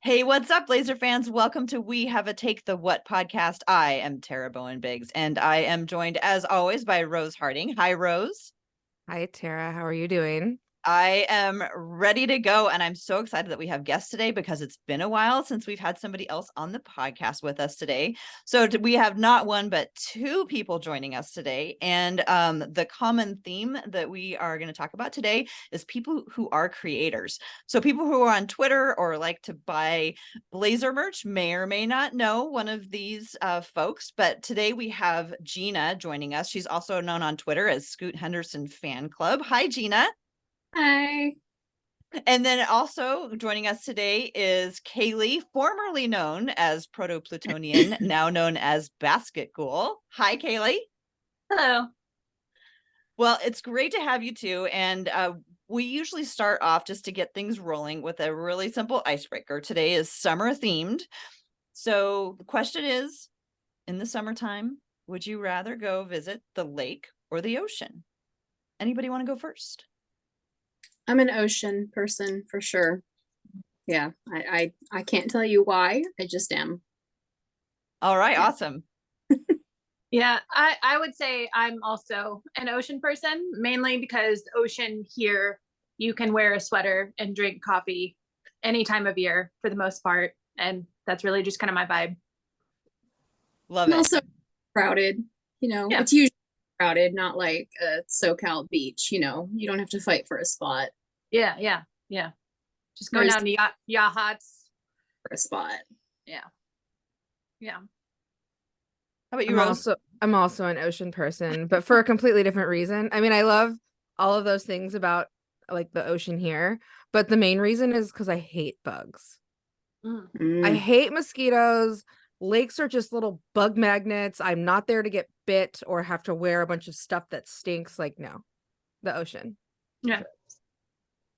Hey, what's up, laser fans? Welcome to We Have a Take the What podcast. I am Tara Bowen Biggs, and I am joined, as always, by Rose Harding. Hi, Rose. Hi, Tara. How are you doing? I am ready to go, and I'm so excited that we have guests today because it's been a while since we've had somebody else on the podcast with us today. So we have not one, but two people joining us today, and the common theme that we are going to talk about today is people who are creators. So people who are on Twitter or like to buy blazer merch may or may not know one of these folks, but today we have Gina joining us. She's also known on Twitter as Scoot Henderson Fan Club. Hi, Gina. Hi. And then also joining us today is Kaylie, formerly known as Protoplutonian, now known as Basket Ghoul. Hi, Kaylie. Hello. Well, it's great to have you two. And we usually start off just to get things rolling with a really simple icebreaker. Today is summer themed. So the question is, in the summertime, would you rather go visit the lake or the ocean? Anybody want to go first? I'm an ocean person for sure. Yeah, I can't tell you why. I just am. All right, awesome. Yeah, I would say I'm also an ocean person, mainly because the ocean here, you can wear a sweater and drink coffee any time of year for the most part. And that's really just kind of my vibe. Love I'm it. also crowded, Yeah. it's usually crowded, not like a SoCal beach, you don't have to fight for a spot. Yeah. Just go Whereas- down to yachts. For a spot. Yeah. How about you, Rose? I'm also an ocean person, but for a completely different reason. I mean, I love all of those things about like the ocean here, but the main reason is because I hate bugs. I hate mosquitoes. Lakes are just little bug magnets. I'm not there to get bit or have to wear a bunch of stuff that stinks. Like, no, the ocean. Yeah.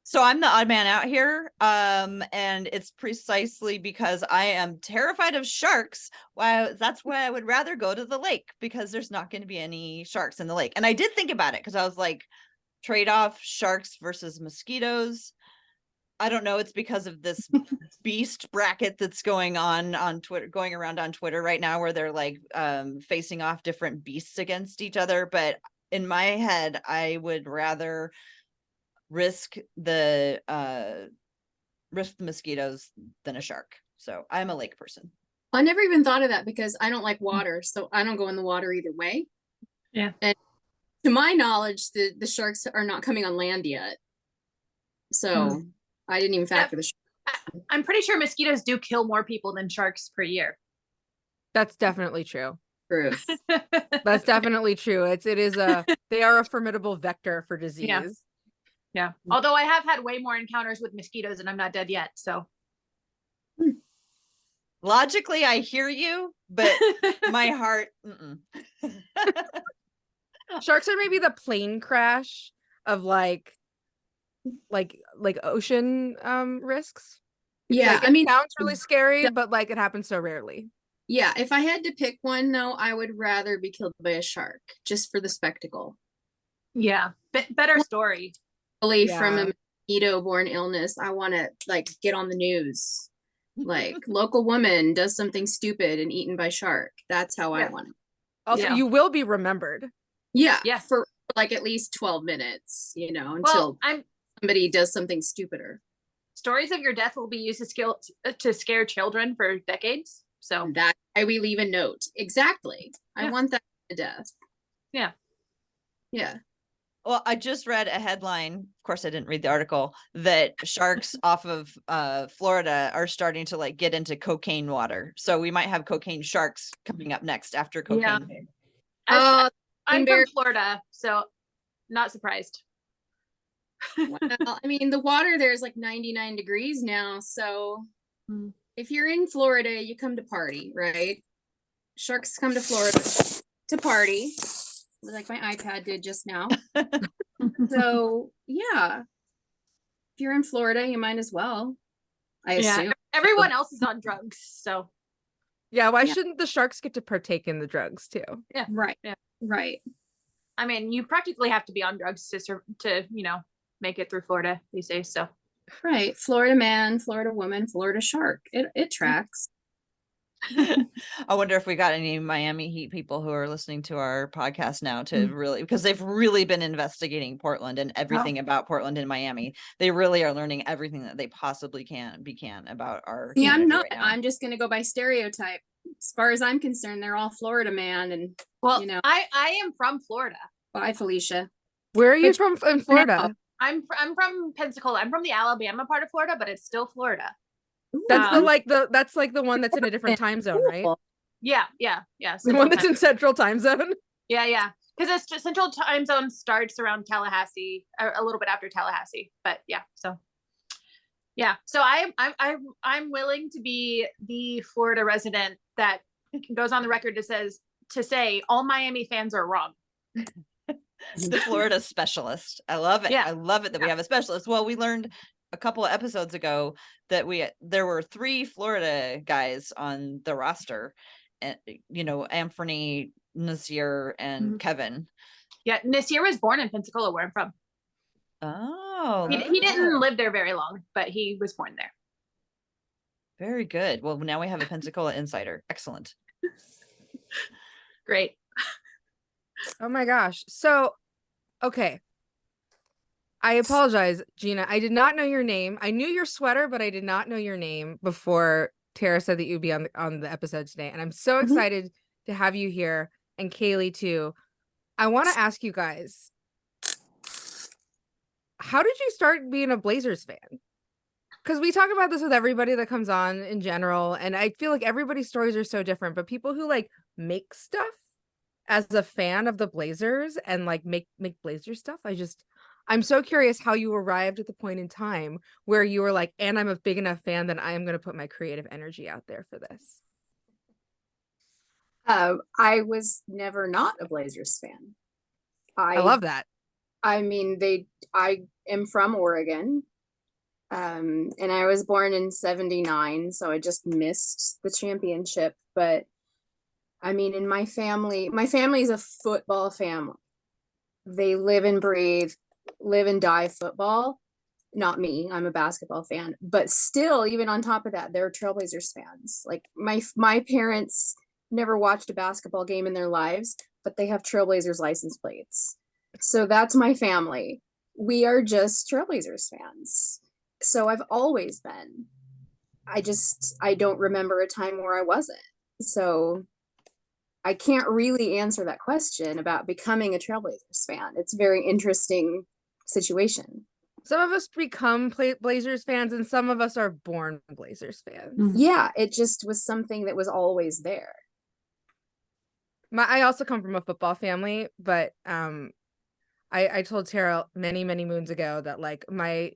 So I'm the odd man out here, and it's precisely because I am terrified of sharks. That's why I would rather go to the lake, because there's not going to be any sharks in the lake. And I did think about it because I was like, trade-off sharks versus mosquitoes. I don't know. It's because of this beast bracket that's going on Twitter, going around on Twitter right now, where they're like facing off different beasts against each other. But in my head, I would rather risk the mosquitoes than a shark. So I'm a lake person. I never even thought of that because I don't like water, so I don't go in the water either way. Yeah. And to my knowledge, the sharks are not coming on land yet. So I didn't even factor the sharks. I'm pretty sure mosquitoes do kill more people than sharks per year. That's definitely true. True. That's definitely true. They are a formidable vector for disease. Yeah. Although I have had way more encounters with mosquitoes and I'm not dead yet. So Logically, I hear you, but my heart. Sharks are maybe the plane crash of like ocean risks. Yeah, Like, it sounds really scary, but like it happens so rarely. Yeah, if I had to pick one though, I would rather be killed by a shark just for the spectacle. yeah, better story. From a mosquito-borne illness, I want to like get on the news. Like local woman does something stupid and eaten by shark. That's how I want it. Also, you will be remembered. Yeah, Yes. for like at least 12 minutes, until somebody does something stupider. Stories of your death will be used to scare children for decades. So That's why we leave a note. Exactly. I want that to death. Yeah. Yeah. Well, I just read a headline, of course I didn't read the article, that sharks off of Florida are starting to like get into cocaine water. So we might have cocaine sharks coming up next after cocaine. I'm I'm from Florida, so not surprised. Well, I mean, the water there is like 99 degrees now. So if you're in Florida, you come to party, right? Sharks come to Florida to party, like my iPad did just now. So yeah, if you're in Florida, you might as well. I assume. Everyone else is on drugs, so Yeah, why shouldn't the sharks get to partake in the drugs too? Yeah. Right. Yeah. Right. I mean, you practically have to be on drugs to make it through Florida these days. So Right. Florida man, Florida woman, Florida shark. It tracks. I wonder if we got any Miami Heat people who are listening to our podcast now to really, because they've really been investigating Portland and everything about Portland and Miami. They really are learning everything that they possibly can about our Yeah, I'm community not. right now. I'm just gonna go by stereotype. As far as I'm concerned, they're all Florida man, and Well, you know. I am from Florida. Bye, Felicia. Where are you from in Florida? I'm from Pensacola. I'm from the Alabama part of Florida, but it's still Florida. That's that's like the one that's in a different time zone, right? Yeah. The one that's in central time zone. Yeah. Because it's just central time zone starts around Tallahassee, a little bit after Tallahassee. But yeah, so I'm willing to be the Florida resident that goes on the record to say all Miami fans are wrong. The Florida specialist. I love it. Yeah. I love it that we have a specialist. Well, we learned a couple of episodes ago that there were 3 Florida guys on the roster, and Anthony, Nasir, and Kevin. Yeah, Nasir was born in Pensacola, where I'm from. Oh, he didn't live there very long, but he was born there. Very good. Well, now we have a Pensacola insider. Excellent. Great. Oh my gosh. So, okay. I apologize, Gina. I did not know your name. I knew your sweater, but I did not know your name before Tara said that you'd be on the episode today. And I'm so excited to have you here, and Kaylie too. I want to ask you guys, how did you start being a Blazers fan? Because we talk about this with everybody that comes on in general, and I feel like everybody's stories are so different, but people who like make stuff as a fan of the Blazers and like make Blazer stuff, I'm so curious how you arrived at the point in time where you were like, and I'm a big enough fan that I am going to put my creative energy out there for this. I was never not a Blazers fan. I love that. I mean, I am from Oregon. And I was born in 79, so I just missed the championship. But I mean, in my family is a football family. They live and breathe, live and die football. Not me, I'm a basketball fan. But still, even on top of that, they're Trailblazers fans. Like my parents never watched a basketball game in their lives, but they have Trailblazers license plates. So that's my family. We are just Trailblazers fans. So I've always been. I don't remember a time where I wasn't. So I can't really answer that question about becoming a Trailblazers fan. It's a very interesting situation. Some of us become Blazers fans, and some of us are born Blazers fans. Yeah, it just was something that was always there. I also come from a football family, but I told Tara many moons ago that like my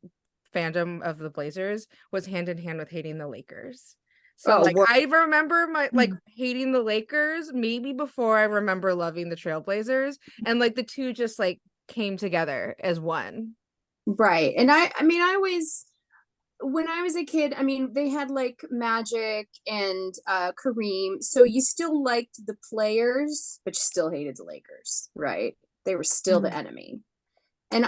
fandom of the Blazers was hand in hand with hating the Lakers. So I remember my like hating the Lakers maybe before I remember loving the Trailblazers, and like the two just like came together as one. Right. And I mean, when I was a kid, I mean, they had like Magic and Kareem. So you still liked the players, but you still hated the Lakers, right? They were still the enemy. And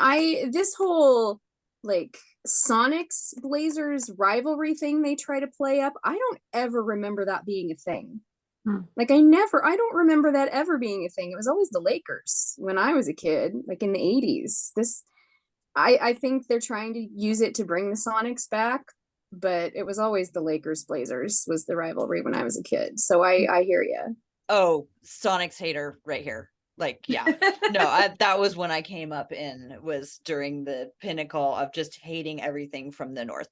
this whole like Sonics Blazers rivalry thing they try to play up, I don't ever remember that being a thing. Like I don't remember that ever being a thing. It was always the Lakers when I was a kid, like in the 80s. I think they're trying to use it to bring the Sonics back, but it was always the Lakers Blazers was the rivalry when I was a kid. So I hear you. Oh, Sonics hater right here. Like, yeah, no, that was when I came up was during the pinnacle of just hating everything from the North.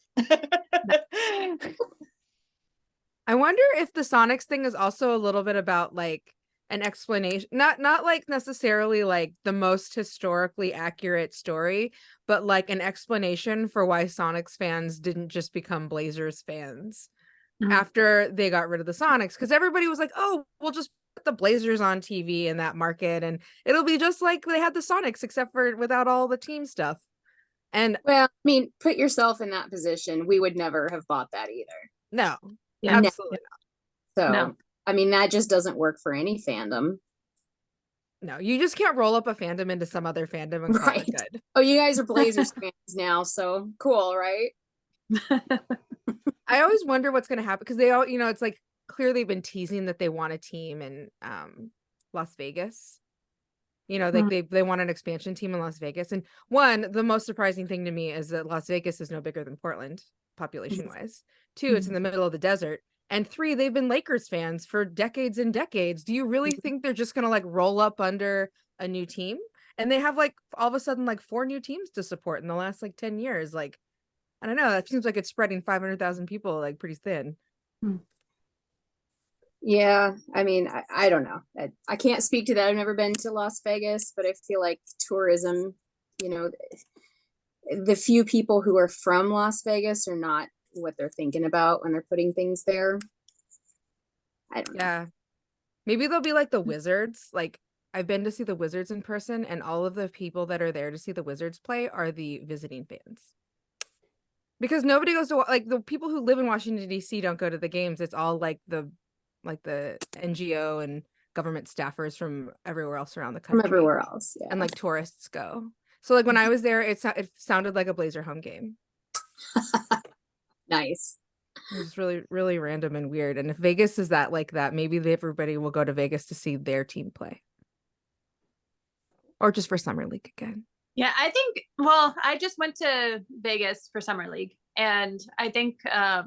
I wonder if the Sonics thing is also a little bit about like an explanation, not like necessarily like the most historically accurate story, but like an explanation for why Sonics fans didn't just become Blazers fans after they got rid of the Sonics, because everybody was like, oh, we'll just put the Blazers on TV in that market and it'll be just like they had the Sonics except for without all the team stuff. And well, I mean, put yourself in that position. We would never have bought that either. No, Yeah, absolutely not. So no. I mean, that just doesn't work for any fandom. No, you just can't roll up a fandom into some other fandom and call it Right. good. Oh, you guys are Blazers fans now, so cool, right? I always wonder what's going to happen because they all, it's like clear they've been teasing that they want a team in Las Vegas. They want an expansion team in Las Vegas. And one, the most surprising thing to me is that Las Vegas is no bigger than Portland, population wise. Two, it's in the middle of the desert. And three, they've been Lakers fans for decades and decades. Do you really think they're just going to like roll up under a new team? And they have like all of a sudden like 4 new teams to support in the last like 10 years. Like, I don't know. That seems like it's spreading 500,000 people like pretty thin. Yeah, I mean, I don't know. I can't speak to that. I've never been to Las Vegas, but I feel like tourism, the few people who are from Las Vegas are not what they're thinking about when they're putting things there. I don't know. Yeah. Maybe they'll be like the Wizards. Like I've been to see the Wizards in person, and all of the people that are there to see the Wizards play are the visiting fans. Because nobody goes to like the people who live in Washington D.C. don't go to the games. It's all like the NGO and government staffers from everywhere else around the country. From everywhere else, yeah. And like tourists go. So like when I was there, it sounded like a Blazer home game. Nice. It was really, really random and weird. And if Vegas is that like that, maybe everybody will go to Vegas to see their team play. Or just for Summer League again. Yeah, I just went to Vegas for Summer League, and I think, I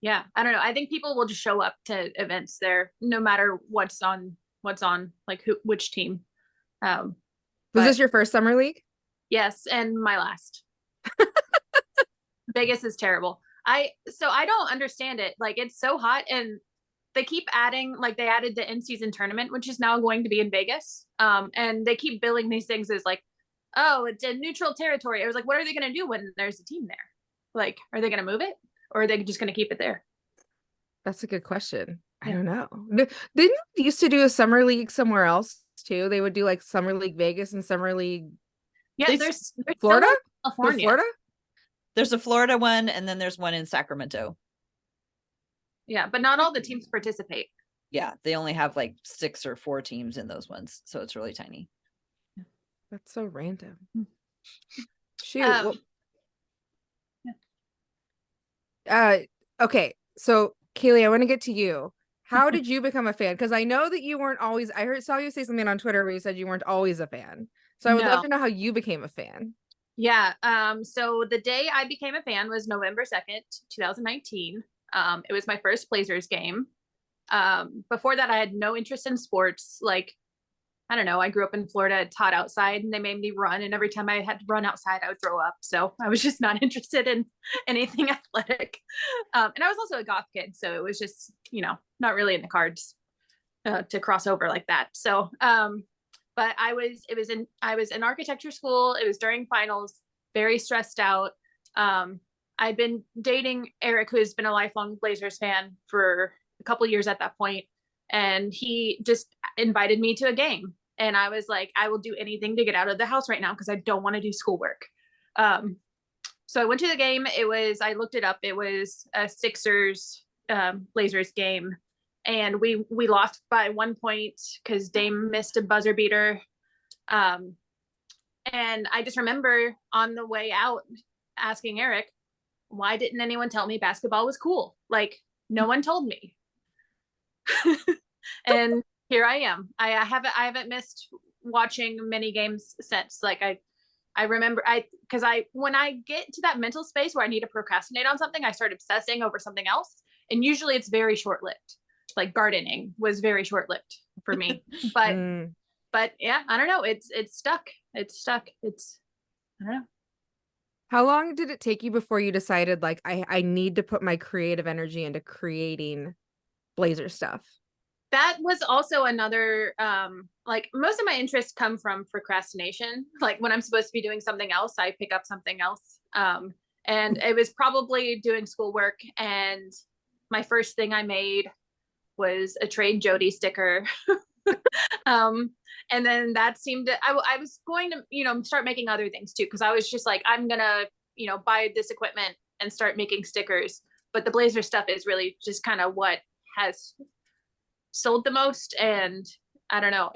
don't know. I think people will just show up to events there, no matter what's on, like which team. Was this your first Summer League? Yes, and my last. Vegas is terrible. I don't understand it. Like, it's so hot, and they keep adding, like they added the in-season tournament, which is now going to be in Vegas. And they keep billing these things as like, oh, it's a neutral territory. I was like, what are they going to do when there's a team there? Like, are they going to move it, or are they just going to keep it there? That's a good question. I don't know. Didn't they used to do a Summer League somewhere else too? They would do like Summer League Vegas and Summer League. Yeah, there's Florida. California. Florida. There's a Florida one, and then there's one in Sacramento. Yeah, but not all the teams participate. Yeah, they only have like 6 or 4 teams in those ones, so it's really tiny. That's so random. Shoot. Okay, so Kaylie, I want to get to you. How did you become a fan? Because I know that you weren't always. Saw you say something on Twitter where you said you weren't always a fan. So I would love to know how you became a fan. Yeah. So the day I became a fan was November 2nd, 2019. It was my first Blazers game. Before that, I had no interest in sports. Like, I don't know. I grew up in Florida. It's hot outside, and they made me run. And every time I had to run outside, I would throw up. So I was just not interested in anything athletic. And I was also a goth kid, so it was just, not really in the cards to cross over like that. So, but I was in architecture school. It was during finals, very stressed out. I'd been dating Eric, who has been a lifelong Blazers fan for a couple years at that point. And he just invited me to a game. And I was like, I will do anything to get out of the house right now because I don't want to do schoolwork. So I went to the game. I looked it up. It was a Sixers Blazers game. And we lost by 1 point because Dame missed a buzzer beater. And I just remember on the way out asking Eric, why didn't anyone tell me basketball was cool? Like, no one told me. And here I am. I haven't missed watching many games since. Like I remember when I get to that mental space where I need to procrastinate on something, I start obsessing over something else. And usually it's very short-lived. Like gardening was very short-lived for me. But yeah, I don't know. It's stuck. I don't know. How long did it take you before you decided like I need to put my creative energy into creating Blazer stuff? That was also another, like most of my interests come from procrastination. Like when I'm supposed to be doing something else, I pick up something else. And it was probably doing schoolwork. And my first thing I made was a Trade Jody sticker. And then that seemed to, I was going to, start making other things too. Cause I was just like, I'm gonna, buy this equipment and start making stickers. But the Blazer stuff is really just kind of what has sold the most. And I don't know.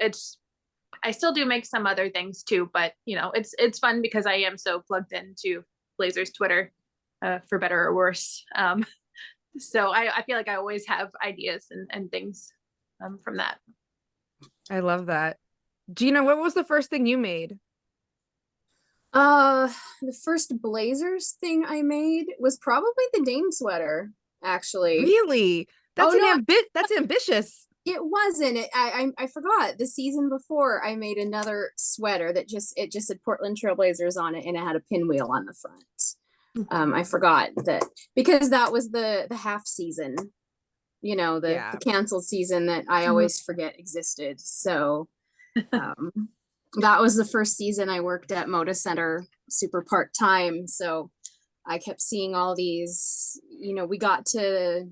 I still do make some other things too, but you know, it's fun because I am so plugged into Blazers Twitter, for better or worse. So I feel like I always have ideas and things from that. I love that. Gina, what was the first thing you made? The first Blazers thing I made was probably the Dame sweater, actually. Really? That's Oh, no, that's ambitious. it wasn't. I forgot. The season before, I made another sweater that just said Portland Trail Blazers on it, and it had a pinwheel on the front. I forgot that because that was the half season, you know, the canceled season that I always forget existed. So that was the first season I worked at Moda Center super part-time. So I kept seeing all these, you know, we got to,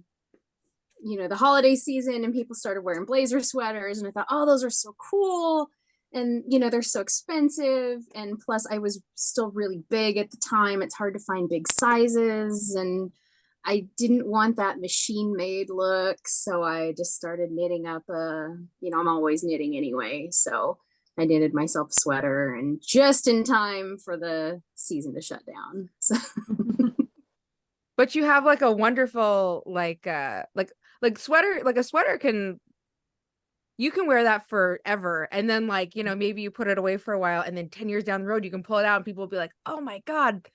you know, the holiday season and people started wearing blazer sweaters, and I thought, oh, those are so cool. And, you know, they're so expensive. And plus I was still really big at the time. It's hard to find big sizes. And I didn't want that machine made look. So I just started knitting up you know, I'm always knitting anyway. So I knitted myself a sweater, and just in time for the season to shut down. So But you have like a wonderful sweater, like a sweater you can wear that forever. And then like, you know, maybe you put it away for a while, and then 10 years down the road, you can pull it out and people will be like, oh my God,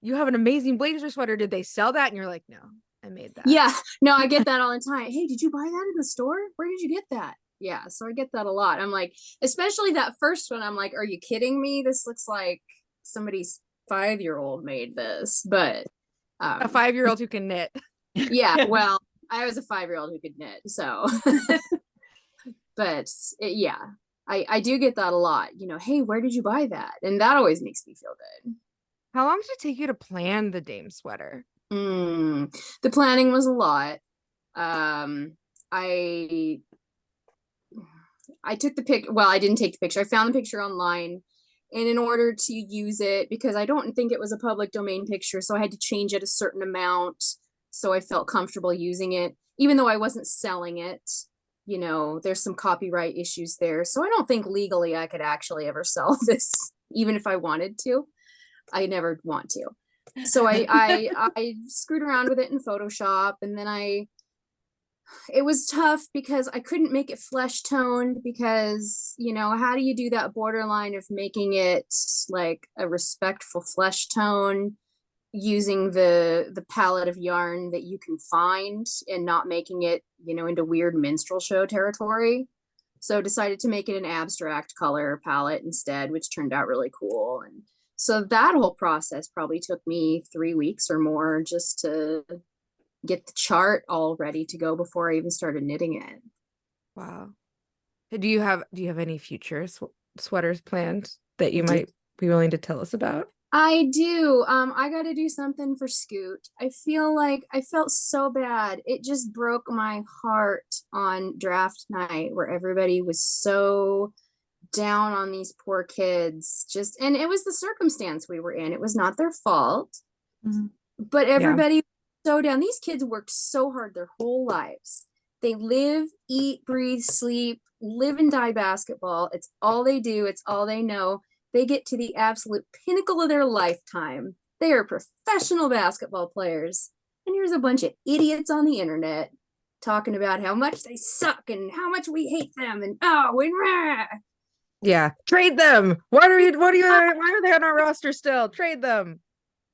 you have an amazing blazer sweater. Did they sell that? And you're like, no, I made that. yeah, no, I get that all the time. Hey, did you buy that in the store? Where did you get that? Yeah, so I get that a lot. I'm like, especially that first one, I'm like, are you kidding me? This looks like somebody's 5-year-old made this. But A 5-year-old who can knit. yeah, well, I was a 5-year-old who could knit, so but yeah, I do get that a lot, you know, hey, where did you buy that? And that always makes me feel good. How long did it take you to plan the Dame sweater? The planning was a lot. I took the pic. Well, I didn't take the picture. I found the picture online, and in order to use it, because I don't think it was a public domain picture, so I had to change it a certain amount so I felt comfortable using it, even though I wasn't selling it. You know, there's some copyright issues there, so I don't think legally I could actually ever sell this, even if I wanted to. I never want to. So I screwed around with it in Photoshop, and then it was tough because I couldn't make it flesh toned, because, you know, how do you do that borderline of making it like a respectful flesh tone using the palette of yarn that you can find, and not making it, you know, into weird minstrel show territory. So decided to make it an abstract color palette instead, which turned out really cool. And so that whole process probably took me 3 weeks or more just to get the chart all ready to go before I even started knitting it. Wow. Do you have any future sweaters planned that you might be willing to tell us about? I do. I got to do something for Scoot. I feel like I felt so bad. It just broke my heart on draft night, where everybody was so down on these poor kids. And it was the circumstance we were in. It was not their fault. But everybody was so down. These kids worked so hard their whole lives. They live, eat, breathe, sleep, live and die basketball. It's all they do. It's all they know. They get to the absolute pinnacle of their lifetime. They are professional basketball players. And here's a bunch of idiots on the internet talking about how much they suck and how much we hate them, and rah. Yeah, trade them. Why are they on our roster still? Trade them.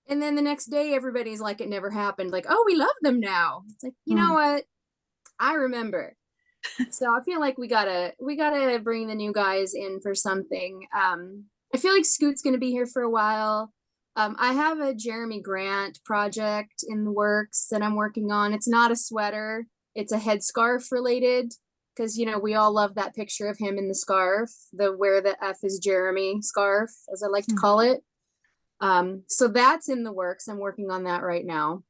And then the next day, everybody's like, it never happened. Like, oh, we love them now. It's like, you know what? I remember. So I feel like we gotta bring the new guys in for something. I feel like Scoot's gonna be here for a while. I have a Jeremy Grant project in the works that I'm working on. It's not a sweater. It's a headscarf related, because, you know, we all love that picture of him in the scarf, the Where the F is Jeremy scarf, as I like to call it. So that's in the works. I'm working on that right now.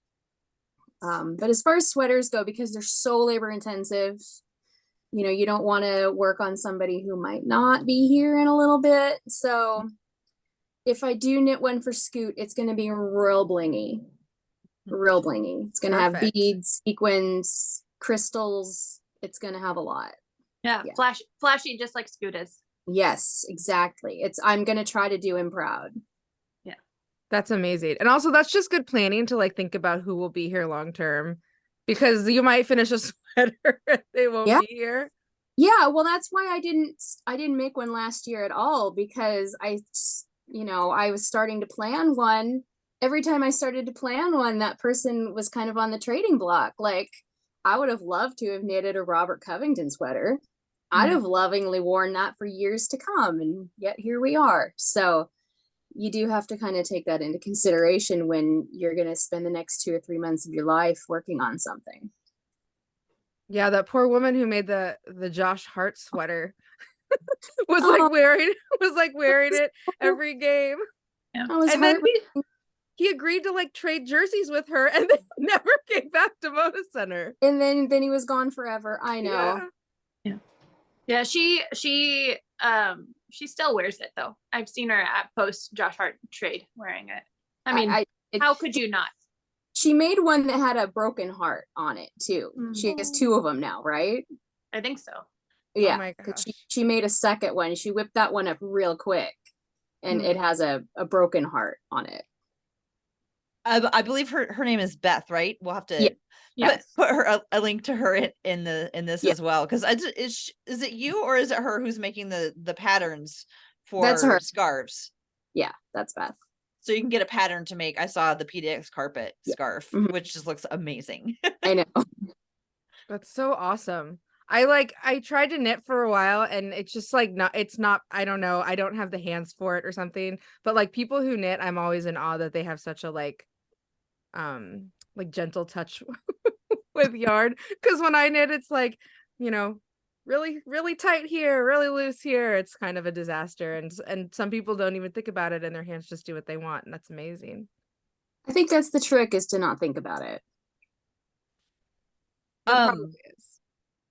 But as far as sweaters go, because they're so labor intensive, you know, you don't want to work on somebody who might not be here in a little bit. So if I do knit one for Scoot, it's going to be real blingy. It's going to have beads, sequins, crystals. It's going to have a lot. Yeah, Yeah. flashy, just like Scoot is. Yes, exactly. I'm gonna try to do him proud. That's amazing. And also that's just good planning to like think about who will be here long term, because you might finish a sweater and they won't Yeah. be here. Yeah, well, that's why I didn't make one last year at all, because I was starting to plan one. Every time I started to plan one, that person was kind of on the trading block. Like, I would have loved to have knitted a Robert Covington sweater. I'd have lovingly worn that for years to come, and yet here we are. So you do have to kind of take that into consideration when you're going to spend the next 2 or 3 months of your life working on something. Yeah, that poor woman who made the Josh Hart sweater was Oh. like wearing it every game. Yeah. I was And then heartbroken. he agreed to like trade jerseys with her and then never came back to Moda Center. And then he was gone forever. I know. Yeah, she still wears it though. I've seen her at post Josh Hart trade wearing it. I mean, how could you not? She made one that had a broken heart on it too. She has 2 of them now, right? I think so. Yeah. Oh my gosh. She made a second one. She whipped that one up real quick, and it has a broken heart on it. I believe her name is Beth, right? We'll have to put her a link to her in this as well, because is it you or is it her who's making the patterns for That's her. scarves? Yeah, that's Beth. So you can get a pattern to make. I saw the PDX carpet scarf, which just looks amazing. I know. That's so awesome. I tried to knit for a while and it's just like it's not, I don't know, I don't have the hands for it or something, but like people who knit, I'm always in awe that they have such a like gentle touch with yarn, because when I knit it's like, really really tight here, really loose here. It's kind of a disaster, and some people don't even think about it and their hands just do what they want, and that's amazing. I think that's the trick, is to not think about it. It probably is.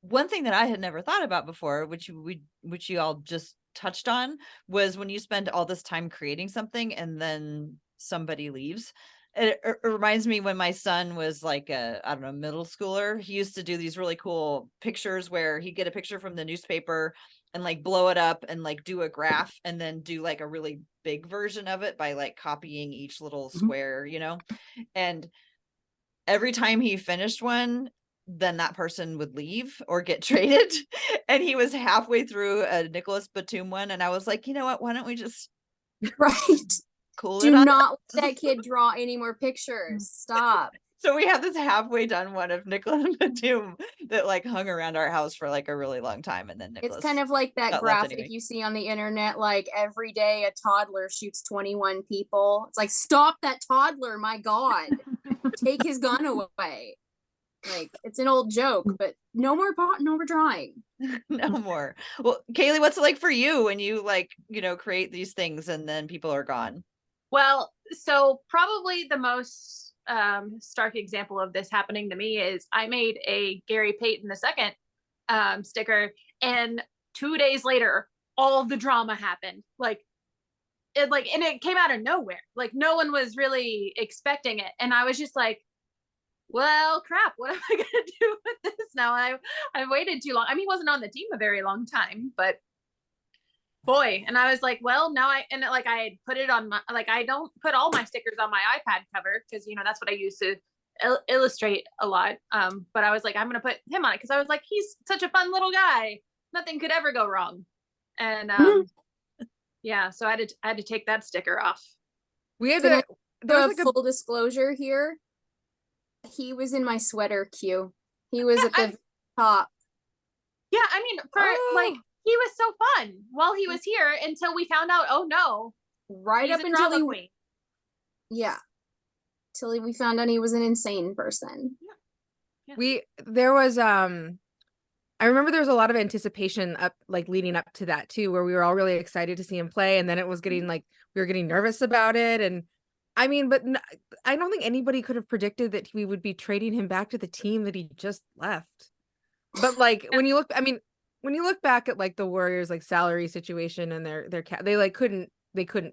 One thing that I had never thought about before, which you all just touched on, was when you spend all this time creating something and then somebody leaves. It reminds me when my son was like middle schooler. He used to do these really cool pictures where he'd get a picture from the newspaper and like blow it up and like do a graph and then do like a really big version of it by like copying each little square, and every time he finished one, then that person would leave or get traded. And he was halfway through a Nicholas Batum one, and I was like, you know what, why don't we just cool Do it on? not let that kid draw any more pictures. Stop. So we have this halfway done one of Nicholas Batum that like hung around our house for like a really long time, and then Nicholas, it's kind of like that got left graphic anyway. you see on the internet, like every day a toddler shoots 21 people. It's like, stop that toddler, my God. Take his gun away. Like, it's an old joke, but no more drawing. No more. Well, Kaylie, what's it like for you when you like, create these things and then people are gone? Well, so probably the most stark example of this happening to me is I made a Gary Payton II sticker, and 2 days later, all the drama happened. And it came out of nowhere. Like, no one was really expecting it, and I was just like, well, crap, what am I gonna do with this now? I've waited too long. I mean, he wasn't on the team a very long time, but boy. And I was like, well, now I had put it on my, I don't put all my stickers on my iPad cover, because that's what I use to illustrate a lot. But I was like, I'm gonna put him on it because I was like, he's such a fun little guy, nothing could ever go wrong. And yeah, so I had to take that sticker off. We had to there was like full disclosure here. He was in my sweater queue. He was at the top. Yeah, I mean, he was so fun while he was here until we found out, oh no. Right up until till we found out he was an insane person. Yeah. There was I remember there was a lot of anticipation leading up to that too, where we were all really excited to see him play, and then it was getting we were getting nervous about it. And I mean, but I don't think anybody could have predicted that we would be trading him back to the team that he just left. But when you look back at the Warriors salary situation and their cap, they couldn't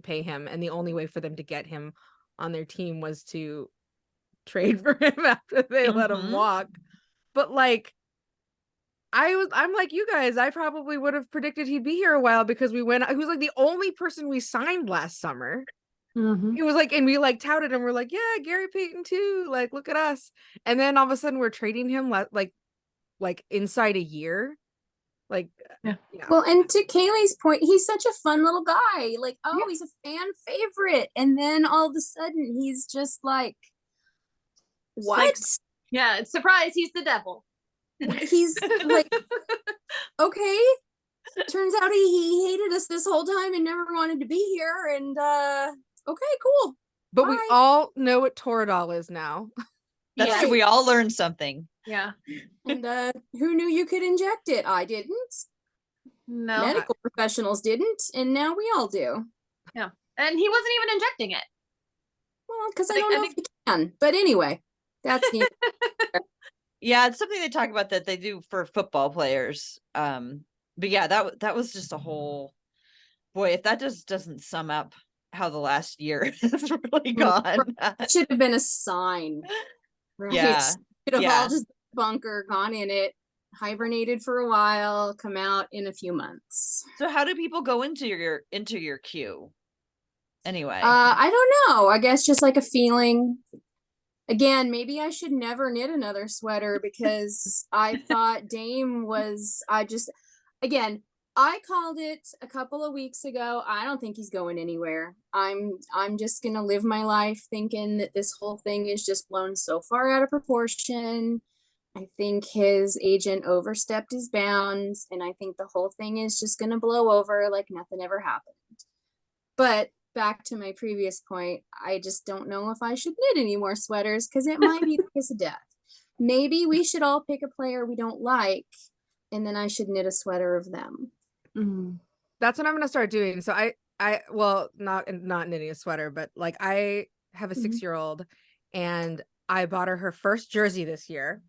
pay him, and the only way for them to get him on their team was to trade for him after they let him walk. But I'm like you guys. I probably would have predicted he'd be here a while because he was like the only person we signed last summer. He was like, and we like touted him. We're like, yeah, Gary Payton too. Like, look at us. And then all of a sudden we're trading him like inside a year. Like, Yeah. Well, and to Kaylie's point, he's such a fun little guy. Like, oh, he's a fan favorite. And then all of a sudden he's just like, what? Like, yeah, surprise, he's the devil. He's like, okay. Turns out he hated us this whole time and never wanted to be here. And okay, cool. But Bye. we all know what Toradol is now. That's true. We all learned something. Yeah. And who knew you could inject it? I didn't. No. Medical professionals didn't, and now we all do. Yeah. And he wasn't even injecting it. Well, because I don't know if he can. But anyway, that's Yeah, it's something they talk about that they do for football players. But yeah, that was just a whole boy. If that just doesn't sum up how the last year has really gone, it should have been a sign. Right? Yeah, Should have all just bunker, gone in it, hibernated for a while, come out in a few months. So how do people go into your queue? Anyway, I don't know. I guess just like a feeling. Again, maybe I should never knit another sweater because I thought Dame was. I called it a couple of weeks ago. I don't think he's going anywhere. I'm just gonna live my life thinking that this whole thing is just blown so far out of proportion. I think his agent overstepped his bounds, and I think the whole thing is just gonna blow over like nothing ever happened. But back to my previous point, I just don't know if I should knit any more sweaters because it might be the kiss of death. Maybe we should all pick a player we don't like, and then I should knit a sweater of them. That's what I'm gonna start doing. So I well, not knitting a sweater, but like I have a 6-year-old and I bought her first jersey this year,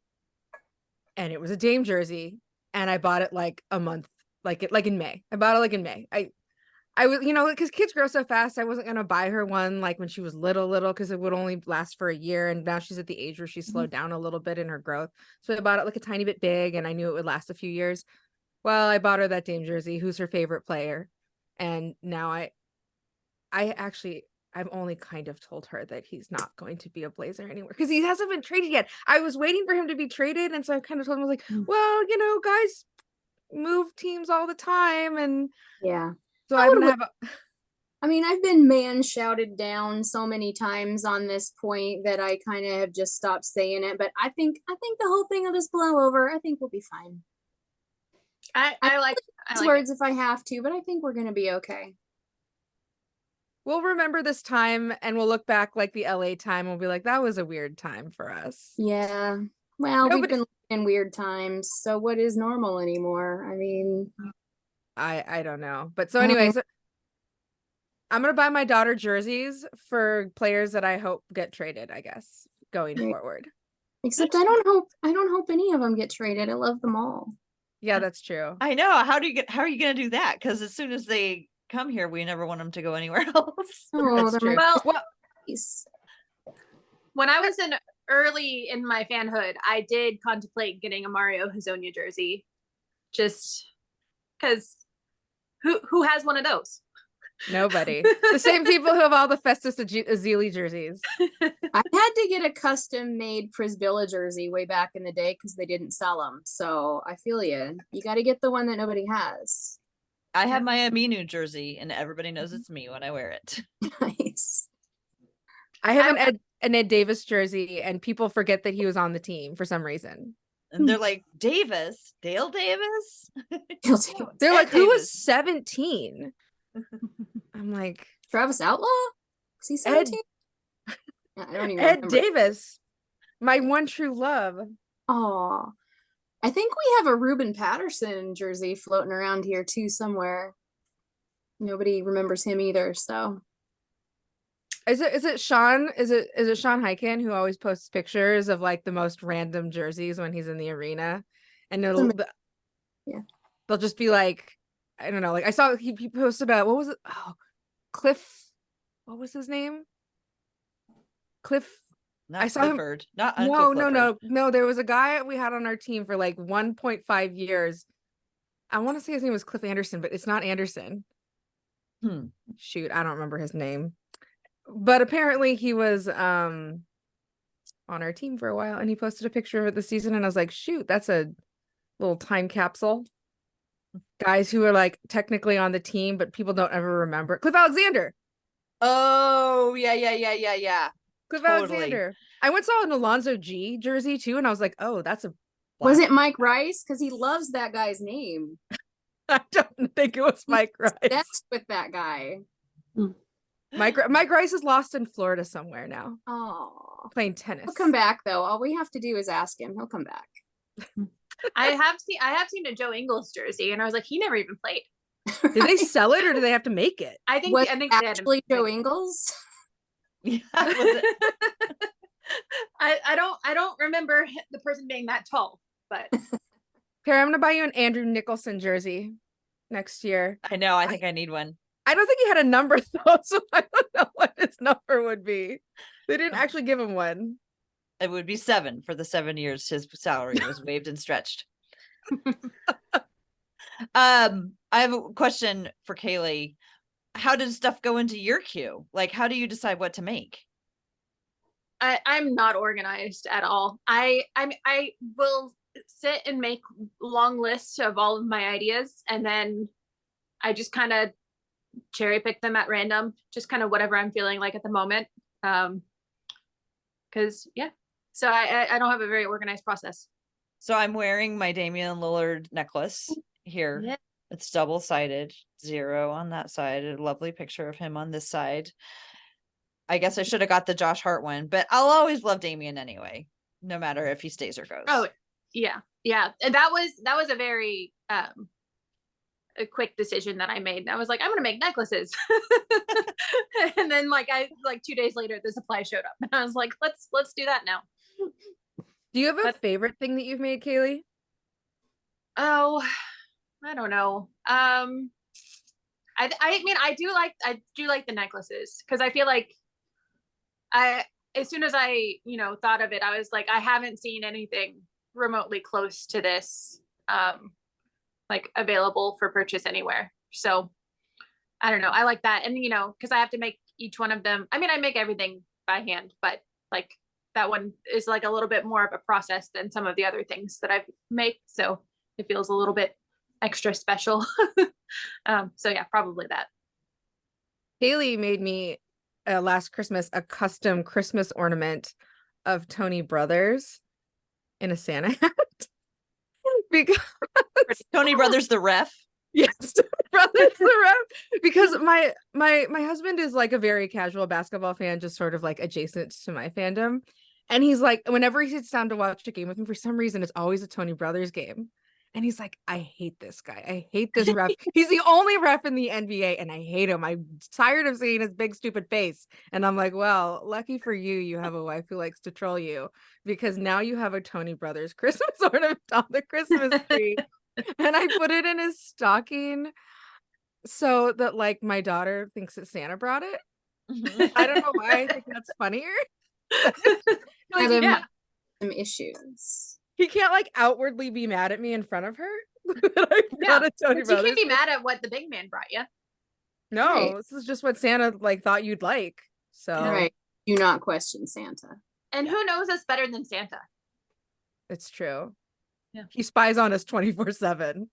and it was a Dame jersey, and I bought it like a month, like in May. I bought it like in May. I was, because kids grow so fast. I wasn't gonna buy her one like when she was little, because it would only last for a year, and now she's at the age where she's slowed down a little bit in her growth. So I bought it like a tiny bit big, and I knew it would last a few years. Well, I bought her that Dame jersey, who's her favorite player, and now I've only kind of told her that he's not going to be a Blazer anymore because he hasn't been traded yet. I was waiting for him to be traded, and so I kind of told him, I was like, well, guys move teams all the time, and yeah. So I'm gonna have I've been man shouted down so many times on this point that I kind of have just stopped saying it. But I think the whole thing will just blow over. I think we'll be fine. I like words if I have to, but I think we're gonna be okay. We'll remember this time, and we'll look back like the LA time. We'll be like, that was a weird time for us. Yeah. Well, we've been in weird times. So what is normal anymore? I mean. I don't know. But so anyway, so I'm gonna buy my daughter jerseys for players that I hope get traded, I guess, going forward. Except I don't hope any of them get traded. I love them all. Yeah, that's true. I know. How are you gonna do that? Because as soon as they come here, we never want them to go anywhere else. Oh, that's true. Well, nice. When I was early in my fanhood, I did contemplate getting a Mario Hezonja jersey, just because who has one of those? Nobody. The same people who have all the Festus Ezeli jerseys. I had to get a custom made Prisbilla jersey way back in the day because they didn't sell them. So I feel you. You got to get the one that nobody has. I have my Aminu jersey, and everybody knows it's me when I wear it. Nice. I have an Ed Davis jersey, and people forget that he was on the team for some reason. And they're like, Dale Davis? They're like, who was 17? I'm like, Travis Outlaw? Was he 17? I don't even Ed remember. Davis, my one true love. Oh, I think we have a Ruben Patterson jersey floating around here too somewhere. Nobody remembers him either. So is it Sean? Is it Sean Hyken who always posts pictures of like the most random jerseys when he's in the arena, and they'll just be like, I don't know, like I saw he posted about, what was it? Oh, Cliff, what was his name? Cliff Not I saw him. Clifford. Not Uncle Clifford. No. There was a guy we had on our team for like 1.5 years. I want to say his name was Cliff Anderson, but it's not Anderson. Shoot, I don't remember his name. But apparently he was on our team for a while, and he posted a picture of it this season, and I was like, shoot, that's a little time capsule. Guys who are like technically on the team, but people don't ever remember. Cliff Alexander. Oh, yeah. Cliff Totally. Alexander. I went saw an Alonzo G jersey too, and I was like, oh, that's a Was it Mike Rice? Because he loves that guy's name. I don't think it was Mike Rice. That's with that guy. Mike Rice is lost in Florida somewhere now. Oh, playing tennis. He'll come back though. All we have to do is ask him. He'll come back. I have seen a Joe Ingles jersey, and I was like, he never even played. Did they sell it or do they have to make it? I think Was they had to actually make Joe it. Ingles? Yeah, was it? I don't remember the person being that tall, but Kara, I'm gonna buy you an Andrew Nicholson jersey next year. I know. I think I need one. I don't think he had a number though, so I don't know what his number would be. They didn't actually give him one. It would be 7 for the 7 years his salary was waived and stretched. I have a question for Kaylie. How does stuff go into your queue? Like, how do you decide what to make? I'm not organized at all. I will sit and make long lists of all of my ideas, and then I just kind of cherry pick them at random, just kind of whatever I'm feeling like at the moment. Because so I don't have a very organized process. So I'm wearing my Damian Lillard necklace here. Yeah. It's double-sided, 0 on that side, a lovely picture of him on this side. I guess I should have got the Josh Hart one, but I'll always love Damian anyway, no matter if he stays or goes. Oh, yeah. And that was a very a quick decision that I made. I was like, I'm gonna make necklaces. And then like 2 days later the supply showed up, and I was like, let's do that now. Do you have a favorite thing that you've made, Kaylie? Oh, I don't know. I mean, I do like the necklaces, because I feel like as soon as I thought of it, I was like, I haven't seen anything remotely close to this like available for purchase anywhere. So I don't know, I like that. And because I have to make each one of them, I mean, I make everything by hand, but like that one is like a little bit more of a process than some of the other things that I've made, so it feels a little bit extra special. So yeah, probably that. Kaylie made me last Christmas a custom Christmas ornament of Tony Brothers in a Santa hat. Because Tony Brothers the ref. yes, Tony Brothers the ref. Because my husband is like a very casual basketball fan, just sort of like adjacent to my fandom. And he's like, whenever he sits down to watch a game with me, for some reason, it's always a Tony Brothers game. And he's like, I hate this guy. I hate this ref. He's the only ref in the NBA, and I hate him. I'm tired of seeing his big, stupid face. And I'm like, well, lucky for you, you have a wife who likes to troll you, because now you have a Tony Brothers Christmas ornament on the Christmas tree. And I put it in his stocking so that like my daughter thinks that Santa brought it. I don't know why I think that's funnier. Like, some issues. He can't like outwardly be mad at me in front of her. I got a Tony But you Brothers. can't be mad at what the big man brought you. No, Right. this is just what Santa like thought you'd like. So Right. Do not question Santa. And who knows us better than Santa? it's true. Yeah. He spies on us 24/7.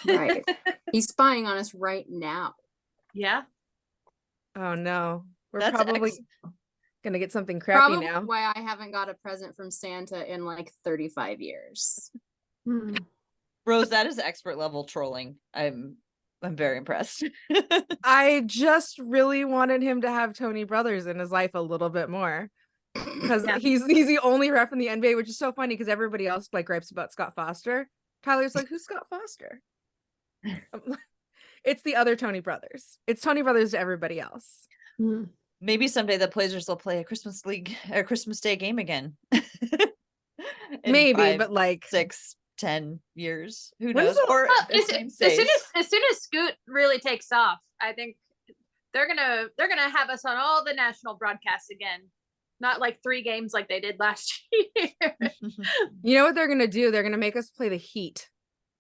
Right. He's spying on us right now. Yeah. Oh no. We're That's probably gonna get something crappy Probably now. why I haven't got a present from Santa in like 35 years. Rose, that is expert level trolling. I'm very impressed. I just really wanted him to have Tony Brothers in his life a little bit more. Because Yeah. he's the only ref in the NBA, which is so funny because everybody else like gripes about Scott Foster. Tyler's like, who's Scott Foster? It's the other Tony Brothers. It's Tony Brothers to everybody else. Maybe someday the Blazers will play a Christmas Day game again. In Maybe, 5, but like 6, 10 years. Who When is knows? it- Or Well, if James stays. as soon as Scoot really takes off, I think they're gonna have us on all the national broadcasts again. not like 3 games like they did last year. You know what they're gonna do? They're gonna make us play the Heat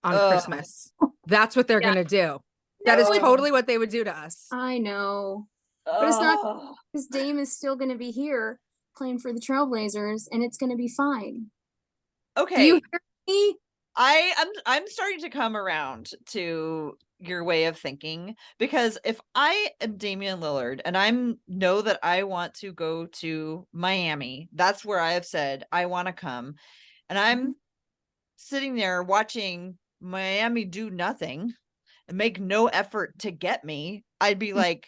on Ugh. Christmas. That's what they're gonna do. That is No. totally what they would do to us. I know. But it's not, Ugh. because Dame is still going to be here playing for the Trailblazers, and it's going to be fine. Do Okay. you hear me? I'm starting to come around to your way of thinking, because if I am Damian Lillard and know that I want to go to Miami, that's where I have said I want to come, and I'm sitting there watching Miami do nothing and make no effort to get me, I'd be like,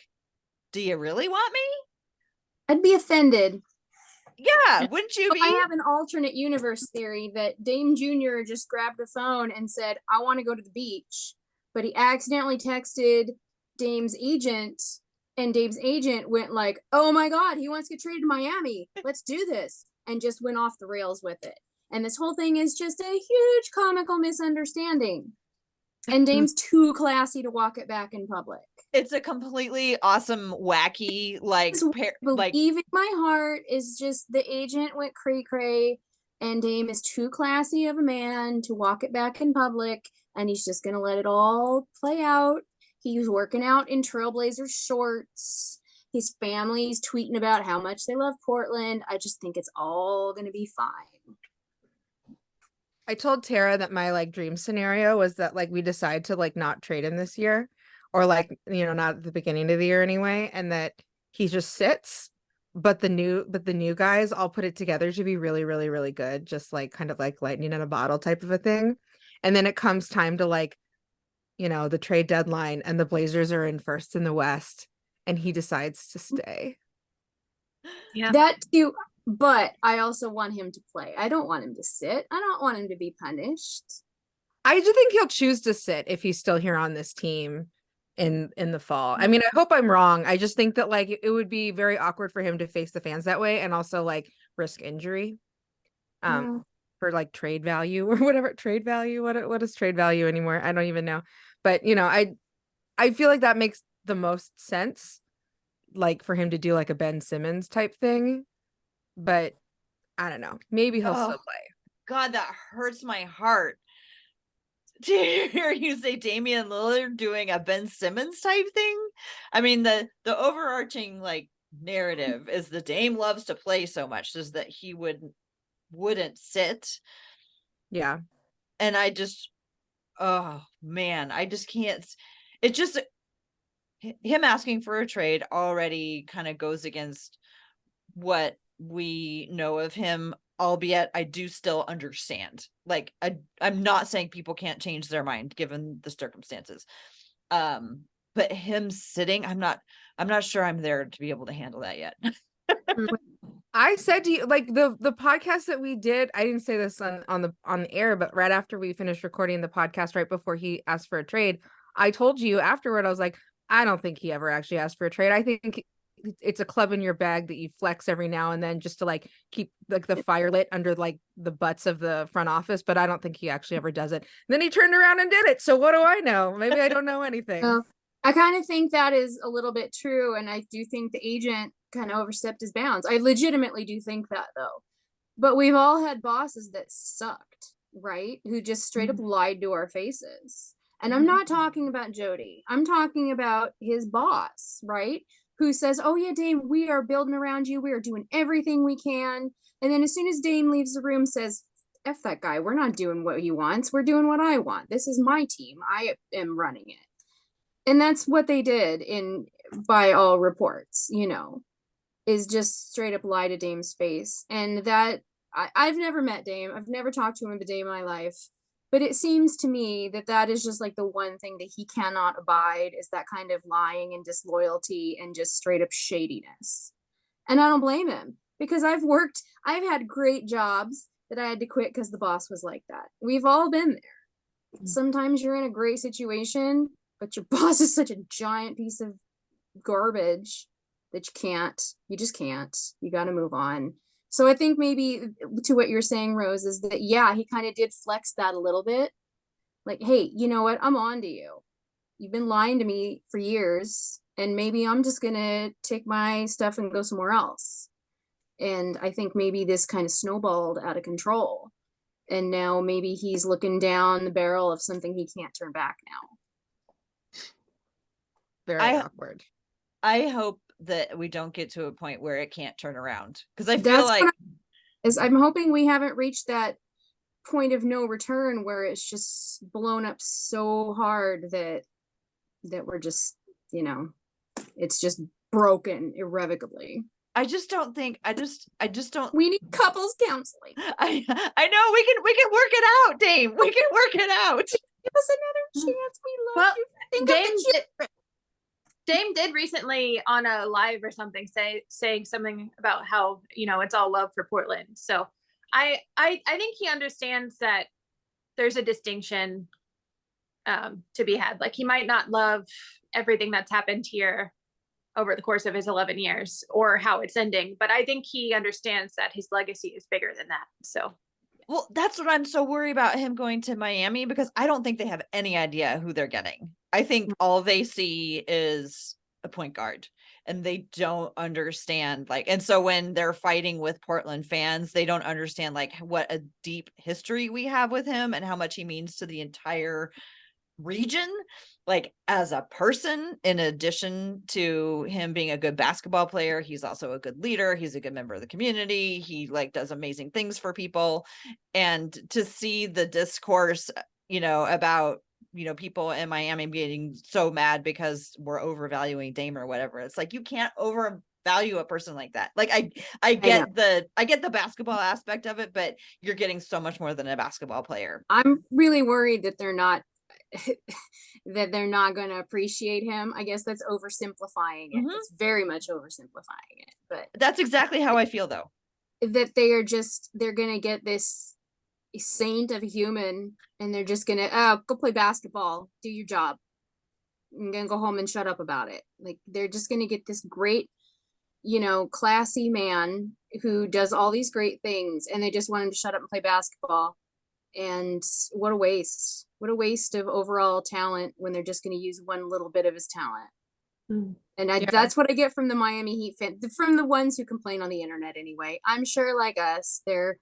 do you really want me? I'd be offended. Yeah, wouldn't you be? I have an alternate universe theory that Dame Jr. just grabbed the phone and said, I want to go to the beach. But he accidentally texted Dame's agent, and Dame's agent went like, oh my God, he wants to get traded to Miami. Let's do this. And just went off the rails with it. And this whole thing is just a huge comical misunderstanding. And Dame's too classy to walk it back in public. It's a completely awesome, wacky, like, Believe in my heart is just the agent went cray cray, and Dame is too classy of a man to walk it back in public, and he's just gonna let it all play out. He's working out in Trailblazers shorts. His family's tweeting about how much they love Portland. I just think it's all gonna be fine. I told Tara that my like dream scenario was that like we decide to like not trade him this year, or like, you know, not at the beginning of the year anyway, and that he just sits, but the new guys all put it together to be really, really, really good, just like kind of like lightning in a bottle type of a thing. And then it comes time to like, you know, the trade deadline, and the Blazers are in first in the West, and he decides to stay. Yeah. That too, but I also want him to play. I don't want him to sit. I don't want him to be punished. I do think he'll choose to sit if he's still here on this team in the fall. I mean, I hope I'm wrong. I just think that like it would be very awkward for him to face the fans that way, and also like risk injury for like trade value or whatever. Trade value, what is trade value anymore? I don't even know. But you know, I feel like that makes the most sense, like for him to do like a Ben Simmons type thing. But I don't know, maybe he'll still play. God, that hurts my heart to hear you say Damian Lillard doing a Ben Simmons type thing. I mean, the overarching like narrative is the Dame loves to play so much, is that he wouldn't sit. Yeah. And I just, oh man, I just can't. It just, him asking for a trade already kind of goes against what we know of him, albeit I do still understand. Like, I'm not saying people can't change their mind given the circumstances. But him sitting, I'm not sure I'm there to be able to handle that yet. I said to you, like the podcast that we did, I didn't say this on the air, but right after we finished recording the podcast, right before he asked for a trade, I told you afterward, I was like, I don't think he ever actually asked for a trade. I think it's a club in your bag that you flex every now and then just to like keep like the fire lit under like the butts of the front office, but I don't think he actually ever does it. And then he turned around and did it. So what do I know? Maybe I don't know anything. I kind of think that is a little bit true, and I do think the agent kind of overstepped his bounds. I legitimately do think that, though. But we've all had bosses that sucked, right? Who just straight up lied to our faces. And I'm not talking about Jody. I'm talking about his boss, right? Who says, oh yeah, Dame, we are building around you. We are doing everything we can. And then as soon as Dame leaves the room, says, F that guy. We're not doing what he wants. We're doing what I want. This is my team. I am running it. And that's what they did by all reports, you know, is just straight up lie to Dame's face. And that I've never met Dame. I've never talked to him a day in my life. But it seems to me that is just like the one thing that he cannot abide, is that kind of lying and disloyalty and just straight up shadiness. And I don't blame him, because I've had great jobs that I had to quit because the boss was like that. We've all been there. Sometimes you're in a great situation, but your boss is such a giant piece of garbage that you just can't. You got to move on. So I think maybe to what you're saying, Rose, is that, yeah, he kind of did flex that a little bit. Like, hey, you know what? I'm on to you. You've been lying to me for years, and maybe I'm just going to take my stuff and go somewhere else. And I think maybe this kind of snowballed out of control. And now maybe he's looking down the barrel of something he can't turn back now. Very awkward. I hope that we don't get to a point where it can't turn around, because I feel That's like I'm hoping we haven't reached that point of no return where it's just blown up so hard that we're just, you know, it's just broken irrevocably. I just don't think I just don't. We need couples counseling. I know we can work it out, Dame. We can work it out. Give us another chance. We love you. Think of the children. Dame did recently on a live or something saying something about how, you know, it's all love for Portland. So I think he understands that there's a distinction to be had. Like, he might not love everything that's happened here over the course of his 11 years or how it's ending, but I think he understands that his legacy is bigger than that. So, well, that's what I'm so worried about him going to Miami, because I don't think they have any idea who they're getting. I think all they see is a point guard, and they don't understand, like, and so when they're fighting with Portland fans, they don't understand like what a deep history we have with him and how much he means to the entire region, like as a person. In addition to him being a good basketball player, he's also a good leader. He's a good member of the community. He like does amazing things for people. And to see the discourse, you know, about, you know, people in Miami getting so mad because we're overvaluing Dame or whatever, it's like, you can't overvalue a person like that. Like, I get the basketball aspect of it, but you're getting so much more than a basketball player. I'm really worried that they're not going to appreciate him. I guess that's oversimplifying it. It's very much oversimplifying it, but that's exactly how I feel, though. That they're going to get this saint of a human, and they're just going to, go play basketball, do your job. I'm going to go home and shut up about it. Like, they're just going to get this great, you know, classy man who does all these great things, and they just want him to shut up and play basketball. And what a waste of overall talent when they're just going to use one little bit of his talent. And that's what I get from the Miami Heat fan, from the ones who complain on the internet anyway. I'm sure, like us, there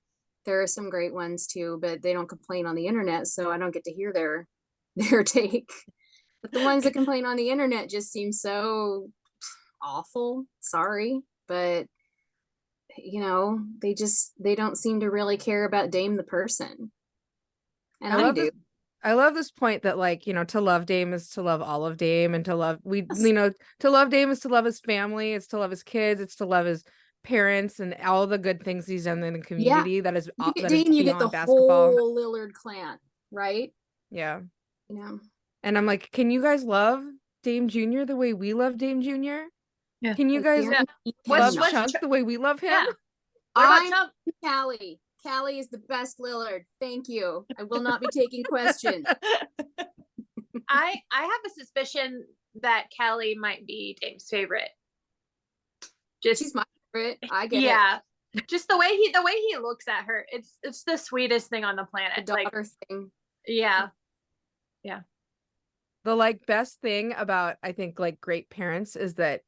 are some great ones too, but they don't complain on the internet, so I don't get to hear their take. But the ones that complain on the internet just seem so awful. Sorry, but you know, they don't seem to really care about Dame the person. And I do. I love this point that, like, you know, to love Dame is to love all of Dame, and to love to love Dame is to love his family, it's to love his kids, it's to love his parents and all the good things he's done in the community. Yeah. That is You get that Dame, is you get the basketball. whole Lillard clan, right? Yeah. You know. And I'm like, can you guys love Dame Jr. the way we love Dame Jr.? Yeah. Can you guys love Chunk the way we love him? Yeah. What about Chunk? Kylie is the best Lillard. Thank you. I will not be taking questions. I have a suspicion that Kylie might be Dame's favorite. She's my favorite. I get it. Yeah. Just the way he looks at her. It's the sweetest thing on the planet. The daughter thing. Yeah. Yeah. The like best thing about, I think, like great parents is that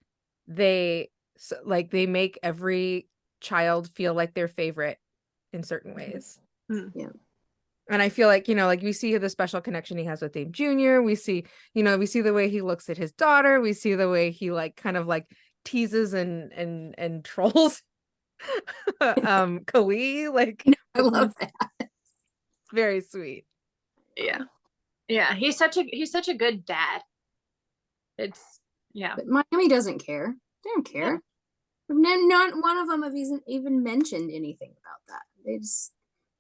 they make every child feel like their favorite in certain ways. Yeah. And I feel like, you know, like we see the special connection he has with Dame Jr. We see the way he looks at his daughter. We see the way he like kind of like teases and trolls Kylie. Like, I love that. It's very sweet. Yeah. Yeah. He's such a good dad. But Miami doesn't care. They don't care. Yeah. Not one of them have even mentioned anything about that.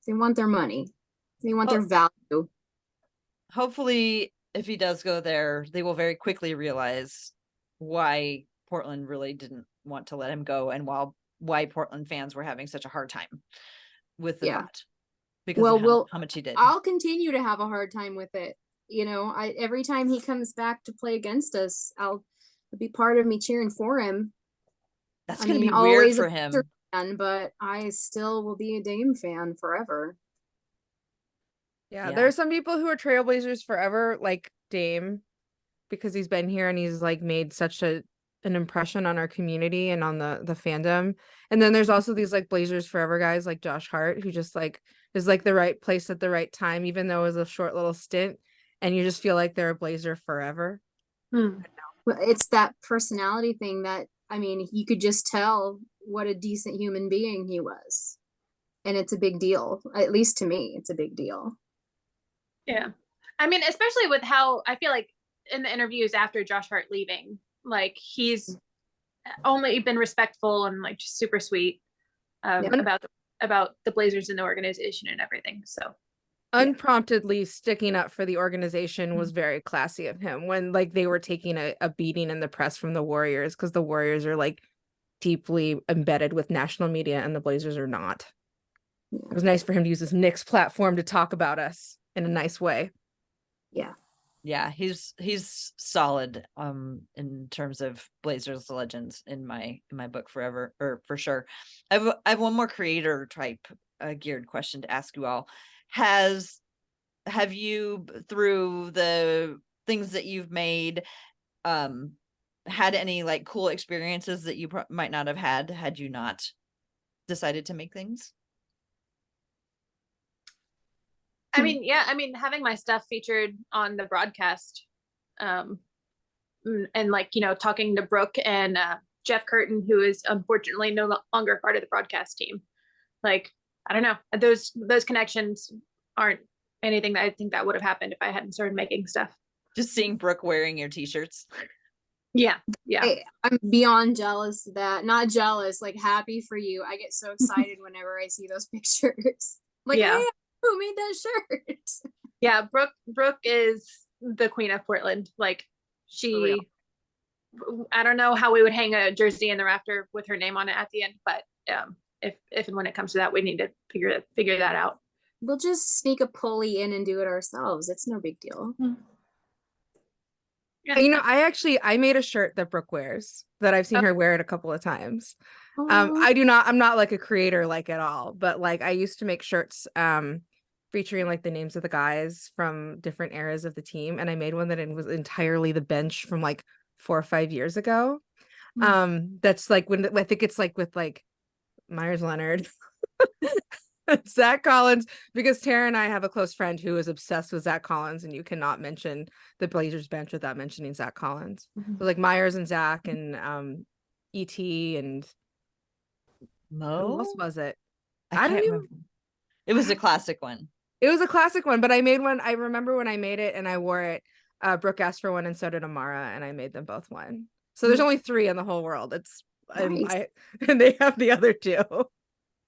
They want their money. They want their value. Hopefully, if he does go there, they will very quickly realize why Portland really didn't want to let him go, and why Portland fans were having such a hard time with the thought. Because of how much he did. I'll continue to have a hard time with it. You know, every time he comes back to play against us, I'll be part of me cheering for him. That's going to be weird for him. But I still will be a Dame fan forever. Yeah, there are some people who are Trailblazers forever, like Dame, because he's been here and he's like made such a an impression on our community and on the fandom. And then there's also these like Blazers Forever guys like Josh Hart, who just like is like the right place at the right time, even though it was a short little stint, and you just feel like they're a Blazer forever. It's that personality thing that, I mean, you could just tell what a decent human being he was. And it's a big deal. At least to me, it's a big deal. Yeah. I mean, especially with how I feel like in the interviews after Josh Hart leaving, like he's only been respectful and like just super sweet about the Blazers and the organization and everything. So unpromptedly sticking up for the organization was very classy of him when like they were taking a beating in the press from the Warriors, because the Warriors are like deeply embedded with national media and the Blazers are not. It was nice for him to use his Knicks platform to talk about us in a nice way. Yeah, he's solid in terms of Blazers legends in my book forever, or for sure. I have one more creator type geared question to ask you all. Have you, through the things that you've made, had any like cool experiences that you might not have had you not decided to make things? I mean, yeah, I mean, having my stuff featured on the broadcast, and like, you know, talking to Brooke and Jeff Curtin, who is unfortunately no longer part of the broadcast team. Like, I don't know, those connections aren't anything that I think that would have happened if I hadn't started making stuff. Just seeing Brooke wearing your t-shirts. Yeah. I'm beyond jealous of that. Not jealous, like happy for you. I get so excited whenever I see those pictures. Like, Yeah. hey, who made that shirt? Yeah, Brooke is the queen of Portland. Like she, I don't know how we would hang a jersey in the rafter with her name on it at the end, but if and when it comes to that, we need to figure that out. We'll just sneak a pulley in and do it ourselves. It's no big deal. Yeah. You know, I made a shirt that Brooke wears that I've seen her wear it a couple of times. I'm not like a creator like at all, but like I used to make shirts featuring like the names of the guys from different eras of the team, and I made one that was entirely the bench from like 4 or 5 years ago. That's like when I think it's like with like Myers Leonard, Zach Collins, because Tara and I have a close friend who is obsessed with Zach Collins, and you cannot mention the Blazers bench without mentioning Zach Collins. So like Myers and Zach and E.T. and Mo? who else was it? I don't remember. It was a classic one. It was a classic one, but I made one. I remember when I made it and I wore it. Brooke asked for one, and so did Amara, and I made them both one. So there's only 3 in the whole world. It's nice. And they have the other 2.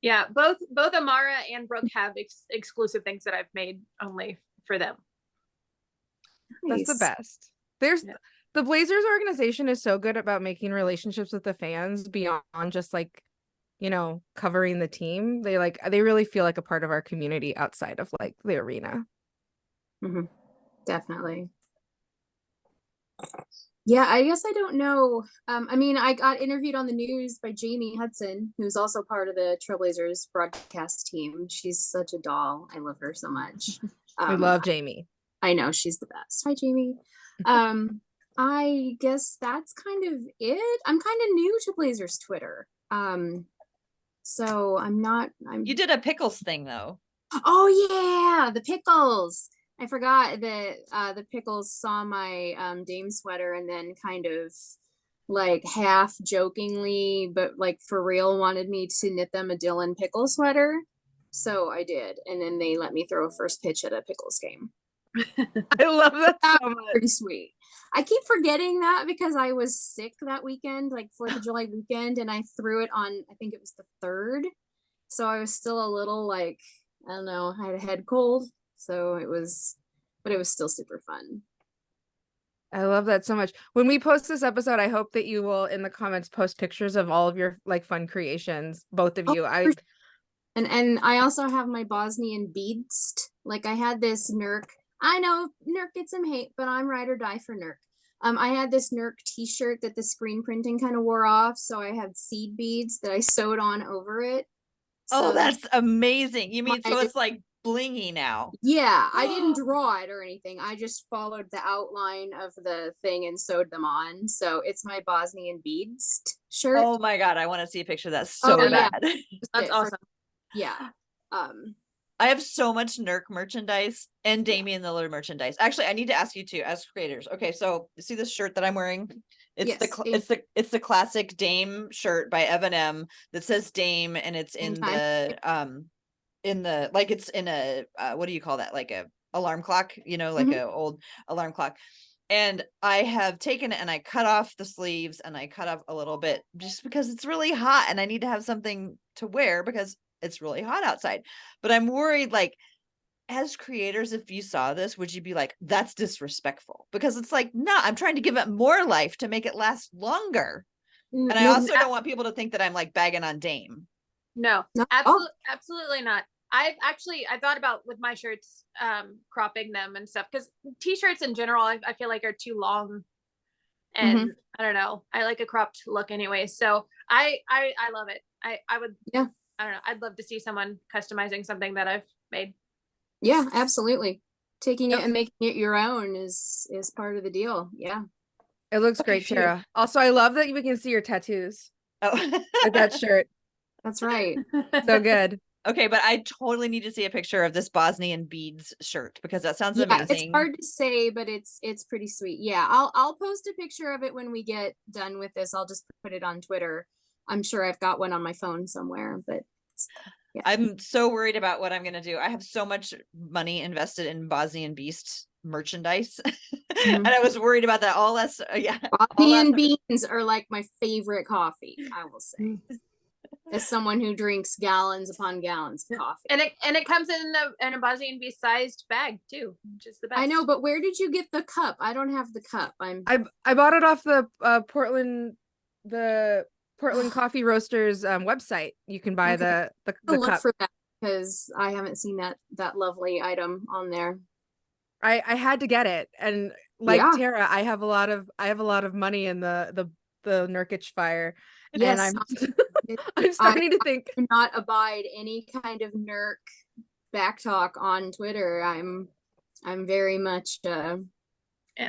Yeah, both Amara and Brooke have exclusive things that I've made only for them. Nice. That's the best. The Blazers organization is so good about making relationships with the fans beyond just like, you know, covering the team. They really feel like a part of our community outside of like the arena. Definitely. Yeah, I guess I don't know. I mean, I got interviewed on the news by Jamie Hudson, who's also part of the Trailblazers broadcast team. She's such a doll. I love her so much. We love Jamie. I know, she's the best. Hi, Jamie. I guess that's kind of it. I'm kind of new to Blazers Twitter. So You did a pickles thing though. Oh yeah, the pickles. I forgot that the pickles saw my Dame sweater and then kind of like half jokingly, but like for real wanted me to knit them a Dylan pickle sweater. So I did. And then they let me throw a first pitch at a pickles game. I love that so much. Pretty sweet. I keep forgetting that because I was sick that weekend, like 4th of July weekend, and I threw it on, I think it was the 3rd. So I was still a little like, I don't know, I had a head cold. So it was still super fun. I love that so much. When we post this episode, I hope that you will in the comments post pictures of all of your like fun creations, both of you. And I also have my Bosnian beads. Like I had this Nurk. I know Nurk gets some hate, but I'm ride or die for Nurk. I had this Nurk t-shirt that the screen printing kind of wore off, so I had seed beads that I sewed on over it. So that's amazing. You mean so it's like blingy now. Yeah, I didn't draw it or anything. I just followed the outline of the thing and sewed them on. So it's my Bosnian beads shirt. Oh my God, I want to see a picture. That's so yeah. bad. That's awesome. Yeah. I have so much Nurk merchandise and Damian Lillard merchandise. Actually, I need to ask you too, as creators. Okay, so you see this shirt that I'm wearing? It's it's the classic Dame shirt by Evan M that says Dame, and it's in the like it's in a what do you call that? Like a alarm clock, you know, like a old alarm clock. And I have taken it and I cut off the sleeves and I cut off a little bit just because it's really hot and I need to have something to wear because it's really hot outside. But I'm worried, like, as creators, if you saw this, would you be like, that's disrespectful? Because it's like, no, I'm trying to give it more life to make it last longer. And I also don't want people to think that I'm like bagging on Dame. No, absolutely not. I thought about with my shirts, cropping them and stuff, because t-shirts in general, I feel like are too long, and I don't know, I like a cropped look anyway. So I love it. I would, I don't know, I'd love to see someone customizing something that I've made. Yeah, absolutely. Taking it and making it your own is part of the deal. Yeah. It looks great, Tara. Also, I love that we can see your tattoos. Oh, with that shirt. That's right. So good. Okay, but I totally need to see a picture of this Bosnian beads shirt because that sounds amazing. It's hard to say, but it's pretty sweet. Yeah, I'll post a picture of it when we get done with this. I'll just put it on Twitter. I'm sure I've got one on my phone somewhere, but yeah. I'm so worried about what I'm gonna do. I have so much money invested in Bosnian Beast merchandise, and I was worried about that. Bosnian beans are like my favorite coffee, I will say. As someone who drinks gallons upon gallons of coffee, and it comes in a Bosnian Beast sized bag too, which is the best. I know, but where did you get the cup? I don't have the cup. I bought it off the Portland Coffee Roasters website. You can buy the look cup for that because I haven't seen that lovely item on there. I had to get it, and Tara, I have a lot of money in the Nurkic fire. Yes, and I'm starting to think. Do not abide any kind of Nurk backtalk on Twitter. I'm very much a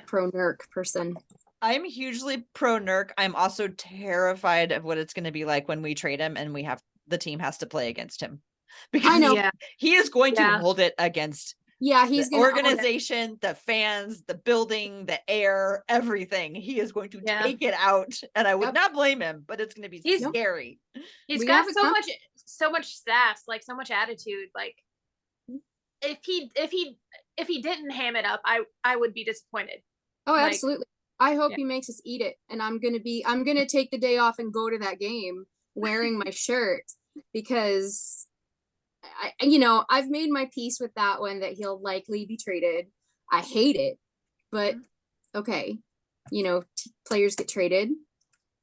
pro Nurk person. I'm hugely pro Nurk. I'm also terrified of what it's going to be like when we trade him and the team has to play against him, because I know he is going to hold it against. Yeah, he's the organization, the fans, the building, the air, everything. He is going to take it out, and I would not blame him, but it's going to be scary. He's got so much sass, like so much attitude. Like if he didn't ham it up, I would be disappointed. Oh, absolutely. I hope he makes us eat it, and I'm gonna take the day off and go to that game wearing my shirt because I've made my peace with that one, that he'll likely be traded. I hate it, but okay, players get traded,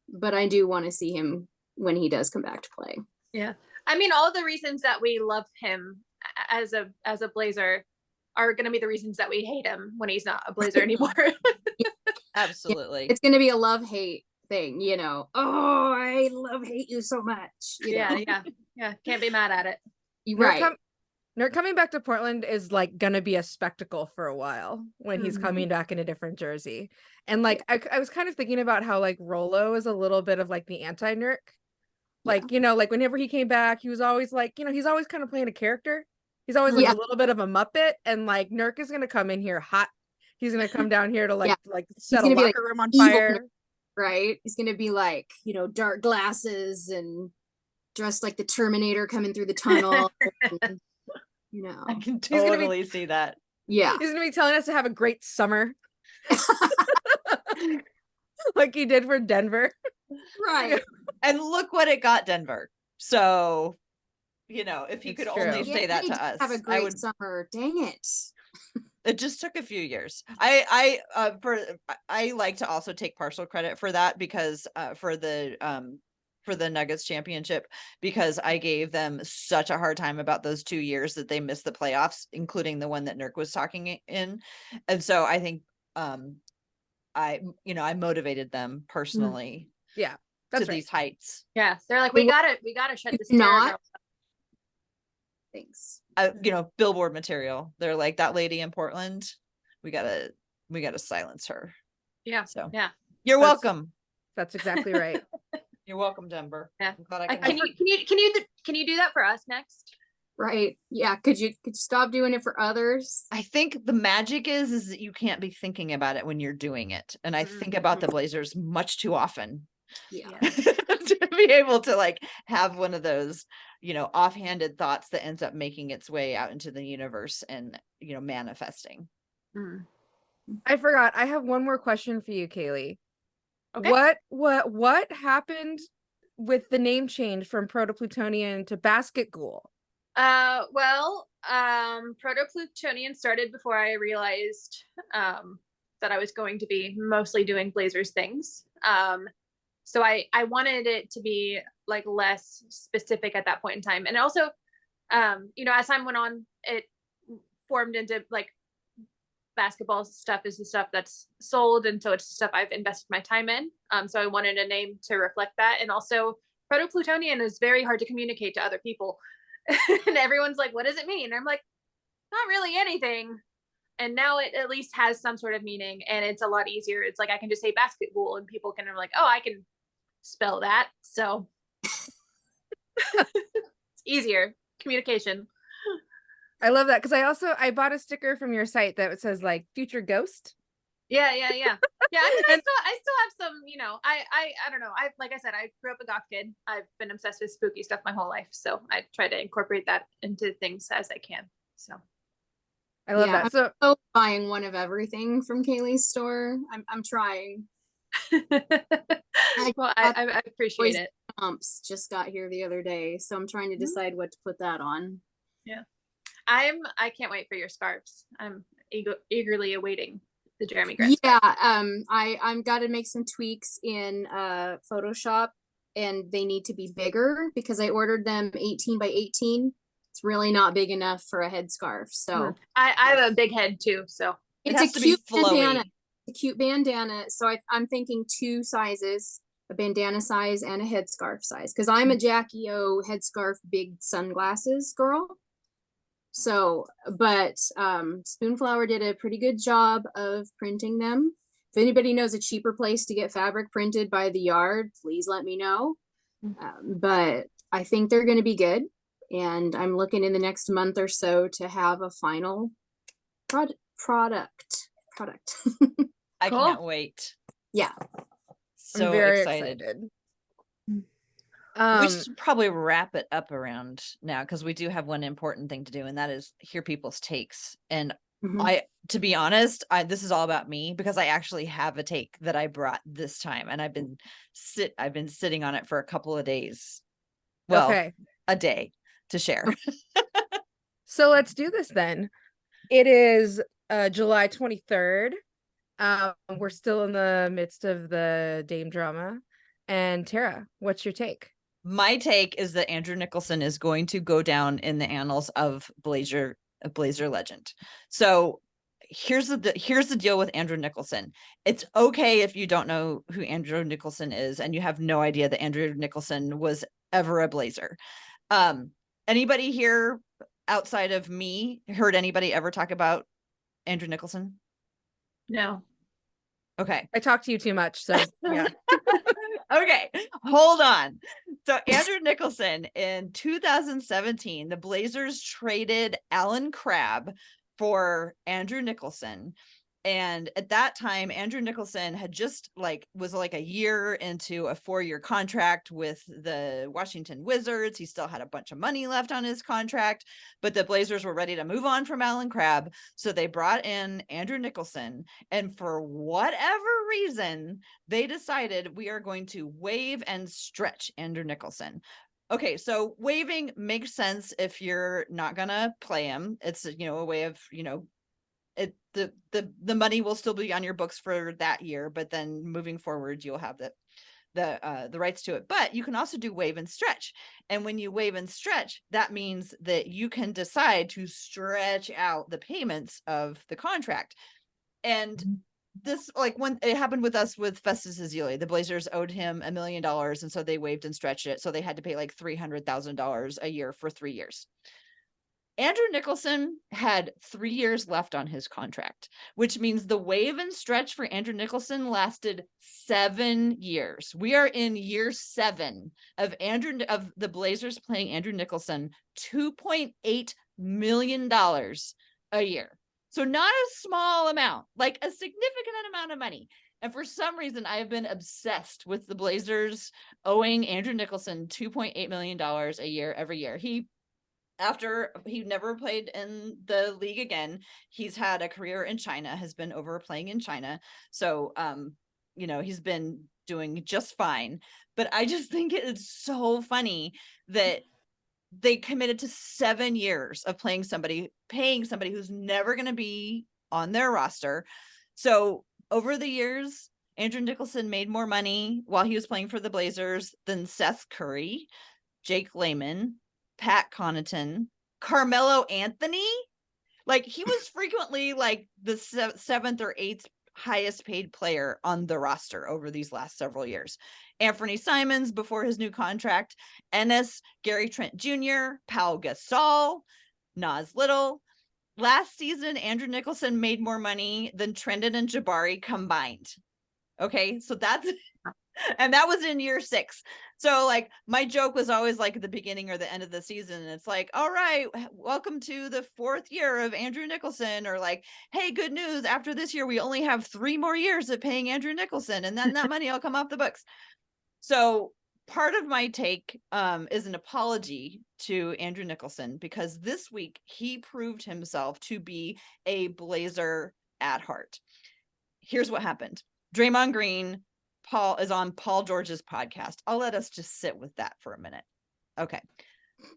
but I do want to see him when he does come back to play. Yeah, I mean, all the reasons that we love him as a Blazer are going to be the reasons that we hate him when he's not a Blazer anymore. Absolutely, it's going to be a love-hate thing. Oh, I hate you so much. Yeah, can't be mad at it. Right. Nurk coming back to Portland is like gonna be a spectacle for a while when he's coming back in a different jersey. And I was kind of thinking about how like Rolo is a little bit of like the anti-Nurk. Like, whenever he came back, he was always like, he's always kind of playing a character. He's always like a little bit of a Muppet, and like Nurk is gonna come in here hot. He's gonna come down here to like set a locker room on fire. Right? He's gonna be like, dark glasses and dressed like the Terminator coming through the tunnel. And, I can totally see that. Yeah. He's gonna be telling us to have a great summer. Like he did for Denver. Right. And look what it got Denver. So, if he could only say that to us, have a great summer. Dang it. It just took a few years. I like to also take partial credit for that because for the Nuggets championship, because I gave them such a hard time about those 2 years that they missed the playoffs, including the one that Nurk was talking in. And so I think I motivated them personally. Yeah. To that's these heights. Yeah. They're like, we gotta shut this down. Thanks. Billboard material. They're like, that lady in Portland, we gotta silence her. Yeah. So yeah. You're welcome. That's exactly right. You're welcome, Denver. Yeah. I'm glad I can Can you do that for us next? Right. Yeah. Could you stop doing it for others? I think the magic is that you can't be thinking about it when you're doing it. And I think about the Blazers much too often. Yeah. To be able to like have one of those, offhanded thoughts that ends up making its way out into the universe and, manifesting. I forgot. I have one more question for you, Kaylie. Okay. What happened with the name change from Protoplutonian to Basket Ghoul? Protoplutonian started before I realized that I was going to be mostly doing Blazers things. So I wanted it to be like less specific at that point in time. And also, as time went on, it formed into like basketball stuff is the stuff that's sold. And so it's the stuff I've invested my time in. So I wanted a name to reflect that. And also Protoplutonian is very hard to communicate to other people. And everyone's like, what does it mean? And I'm like, not really anything. And now it at least has some sort of meaning, and it's a lot easier. It's like I can just say basketball and people can like, oh, I can spell that. So it's easier communication. I love that because I bought a sticker from your site that says like future ghost. Yeah. Yeah. I mean, I still have some, I don't know. Like I said, I grew up a goth kid. I've been obsessed with spooky stuff my whole life. So I try to incorporate that into things as I can. So I love that. So buying one of everything from Kaylie's store. I'm trying. I appreciate it. Pumps just got here the other day, so I'm trying to decide what to put that on. Yeah. I can't wait for your scarves. I'm eagerly awaiting the Jeremy Grant. Yeah, I'm got to make some tweaks in Photoshop, and they need to be bigger because I ordered them 18 by 18. It's really not big enough for a headscarf. So I have a big head too, so it's a cute bandana. A cute bandana. So I'm thinking 2 sizes, a bandana size and a headscarf size, because I'm a Jackie O headscarf big sunglasses girl. So, but Spoonflower did a pretty good job of printing them. If anybody knows a cheaper place to get fabric printed by the yard, please let me know. But I think they're going to be good. And I'm looking in the next month or so to have a final product. I can't wait. Yeah. So I'm very excited. We should probably wrap it up around now because we do have one important thing to do, and that is hear people's takes. And to be honest, this is all about me because I actually have a take that I brought this time, and I've been sitting on it for a couple of days. Well, a day to share. So let's do this then. It is July 23rd. We're still in the midst of the Dame drama. And Tara, what's your take? My take is that Andrew Nicholson is going to go down in the annals of Blazer legend. So here's the deal with Andrew Nicholson. It's okay if you don't know who Andrew Nicholson is and you have no idea that Andrew Nicholson was ever a Blazer. Anybody here outside of me heard anybody ever talk about Andrew Nicholson? No. Okay. I talk to you too much, so yeah. Okay, hold on. So Andrew Nicholson in 2017, the Blazers traded Alan Crabb for Andrew Nicholson. And at that time, Andrew Nicholson had just was a year into a 4-year contract with the Washington Wizards. He still had a bunch of money left on his contract, but the Blazers were ready to move on from Alan Crabb. So they brought in Andrew Nicholson. And for whatever reason, they decided we are going to waive and stretch Andrew Nicholson. Okay, so waiving makes sense if you're not going to play him. It's, a way of, the money will still be on your books for that year, but then moving forward, you'll have the rights to it. But you can also do waive and stretch. And when you waive and stretch, that means that you can decide to stretch out the payments of the contract. And this, when it happened with us with Festus Ezeli, the Blazers owed him $1 million. And so they waived and stretched it. So they had to pay $300,000 a year for 3 years. Andrew Nicholson had 3 years left on his contract, which means the wave and stretch for Andrew Nicholson lasted 7 years. We are in year 7 of the Blazers paying Andrew Nicholson $2.8 million a year. So not a small amount, like a significant amount of money. And for some reason, I have been obsessed with the Blazers owing Andrew Nicholson $2.8 million a year every year. After he never played in the league again, he's had a career in China, has been over playing in China. So, he's been doing just fine. But I just think it is so funny that they committed to 7 years of paying somebody who's never going to be on their roster. So over the years, Andrew Nicholson made more money while he was playing for the Blazers than Seth Curry, Jake Layman, Pat Connaughton, Carmelo Anthony. Like, he was frequently like the 7th or 8th highest paid player on the roster over these last several years. Anthony Simons before his new contract, Ennis, Gary Trent Jr., Pau Gasol, Nas Little. Last season, Andrew Nicholson made more money than Trendon and Jabari combined. Okay, so and that was in year 6. So like my joke was always like at the beginning or the end of the season. And it's like, all right, welcome to the 4th year of Andrew Nicholson, or like, hey, good news. After this year, we only have 3 more years of paying Andrew Nicholson, and then that money will come off the books. So part of my take is an apology to Andrew Nicholson, because this week he proved himself to be a Blazer at heart. Here's what happened. Draymond Green is on Paul George's podcast. I'll let us just sit with that for a minute. Okay.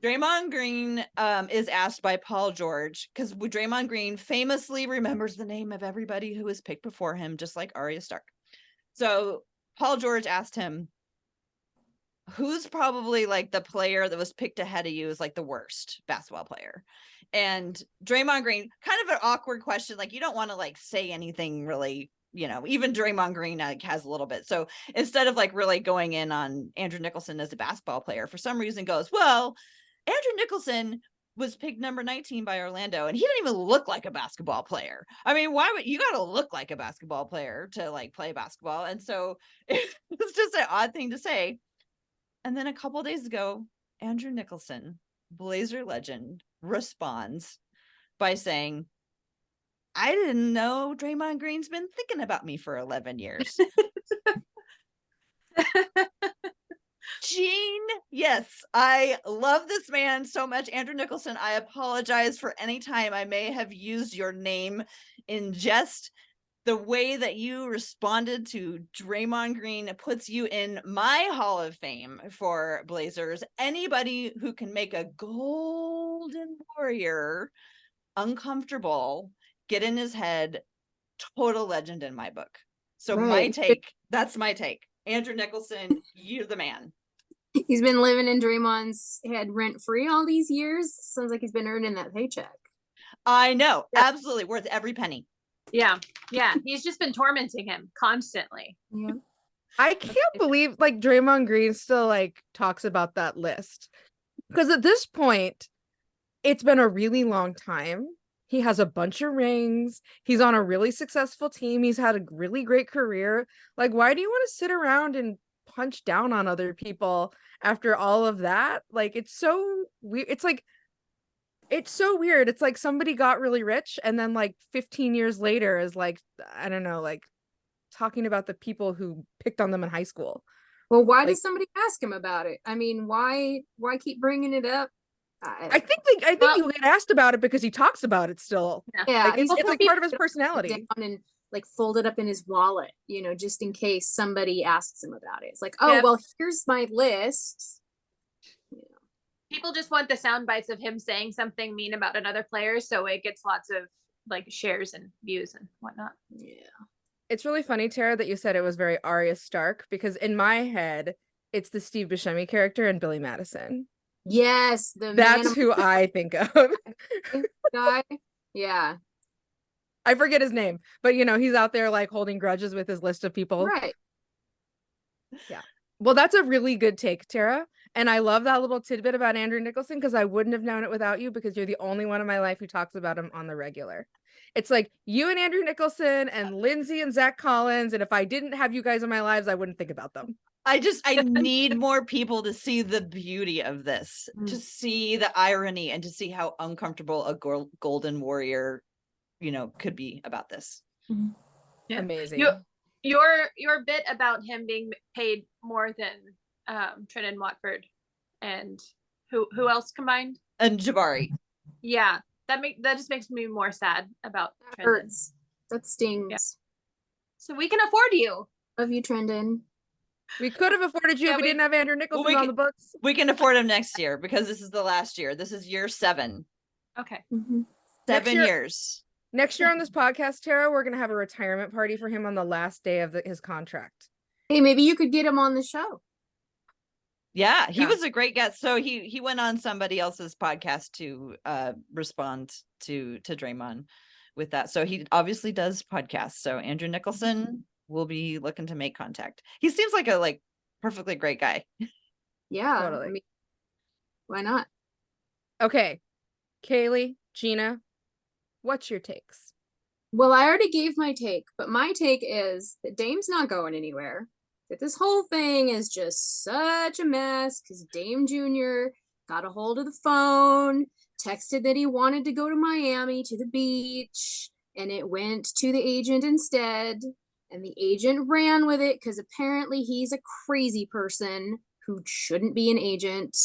Draymond Green is asked by Paul George, because Draymond Green famously remembers the name of everybody who was picked before him, just like Arya Stark. So Paul George asked him, who's probably like the player that was picked ahead of you is like the worst basketball player? And Draymond Green, kind of an awkward question. Like, you don't want to like say anything really, even Draymond Green has a little bit. So instead of like really going in on Andrew Nicholson as a basketball player, for some reason goes, well, Andrew Nicholson was picked number 19 by Orlando, and he didn't even look like a basketball player. I mean, why would you got to look like a basketball player to like play basketball? And so it's just an odd thing to say. And then a couple of days ago, Andrew Nicholson, Blazer legend, responds by saying, I didn't know Draymond Green's been thinking about me for 11 years. Gene, yes, I love this man so much. Andrew Nicholson, I apologize for any time I may have used your name in jest. The way that you responded to Draymond Green puts you in my Hall of Fame for Blazers. Anybody who can make a golden warrior uncomfortable, get in his head, total legend in my book. So right. That's my take. Andrew Nicholson, you're the man. He's been living in Draymond's head rent-free all these years. Sounds like he's been earning that paycheck. I know. Yeah. Absolutely. Worth every penny. Yeah. He's just been tormenting him constantly. Yeah. I can't believe like Draymond Green still like talks about that list, because at this point it's been a really long time. He has a bunch of rings. He's on a really successful team. He's had a really great career. Like, why do you want to sit around and punch down on other people after all of that? Like, it's so weird. It's so weird. It's like somebody got really rich and then like 15 years later is like, I don't know, like talking about the people who picked on them in high school. Well, why does somebody ask him about it? I mean, why keep bringing it up? I think you get asked about it because he talks about it still. Yeah, like, it's like part of his personality. Down and like fold it up in his wallet, just in case somebody asks him about it. It's like, oh, well, here's my list. People just want the sound bites of him saying something mean about another player, so it gets lots of like shares and views and whatnot. Yeah. It's really funny, Tara, that you said it was very Arya Stark, because in my head, it's the Steve Buscemi character in Billy Madison. Yes, that's who I think of. Guy. Yeah. I forget his name, but he's out there like holding grudges with his list of people. Right. Yeah. Well, that's a really good take, Tara. And I love that little tidbit about Andrew Nicholson because I wouldn't have known it without you because you're the only one in my life who talks about him on the regular. It's like you and Andrew Nicholson and Lindsay and Zach Collins. And if I didn't have you guys in my lives, I wouldn't think about them. I need more people to see the beauty of this, to see the irony and to see how uncomfortable a golden warrior, could be about this. Yeah. Amazing. Your bit about him being paid more than Trin and Watford and who else combined? And Jabari. Yeah. That just makes me more sad about That Trendon. hurts. That stings. Yeah. So we can afford you. Love you, Trendon. We could have afforded you if we didn't have Andrew Nicholson on the books. We can afford him next year because this is the last year. This is year 7. Okay. 7 years. Next year on this podcast, Tara, we're going to have a retirement party for him on the last day of his contract. Hey, maybe you could get him on the show. Yeah, he was a great guest. So he went on somebody else's podcast to respond to Draymond with that. So he obviously does podcasts. So Andrew Nicholson will be looking to make contact. He seems like a perfectly great guy. Yeah, Totally. I mean, why not? Okay, Kaylie, Gina, what's your takes? Well, I already gave my take, but my take is that Dame's not going anywhere. That this whole thing is just such a mess because Dame Jr. got a hold of the phone, texted that he wanted to go to Miami to the beach, and it went to the agent instead. And the agent ran with it because apparently he's a crazy person who shouldn't be an agent.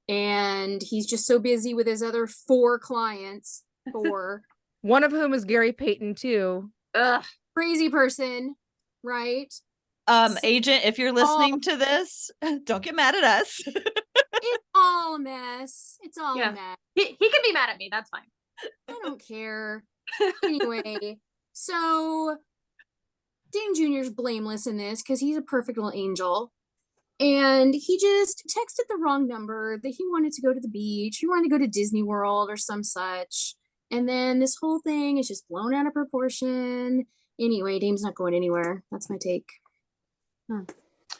And he's just so busy with his other 4 clients. 4. One of whom is Gary Payton, too. Ugh. Crazy person, right? Agent, if you're listening to this, don't get mad at us. It's all a mess. It's all a mess. He can be mad at me. That's fine. I don't care. Anyway, so Dame Jr.'s blameless in this because he's a perfect little angel. And he just texted the wrong number that he wanted to go to the beach. He wanted to go to Disney World or some such. And then this whole thing is just blown out of proportion. Anyway, Dame's not going anywhere. That's my take.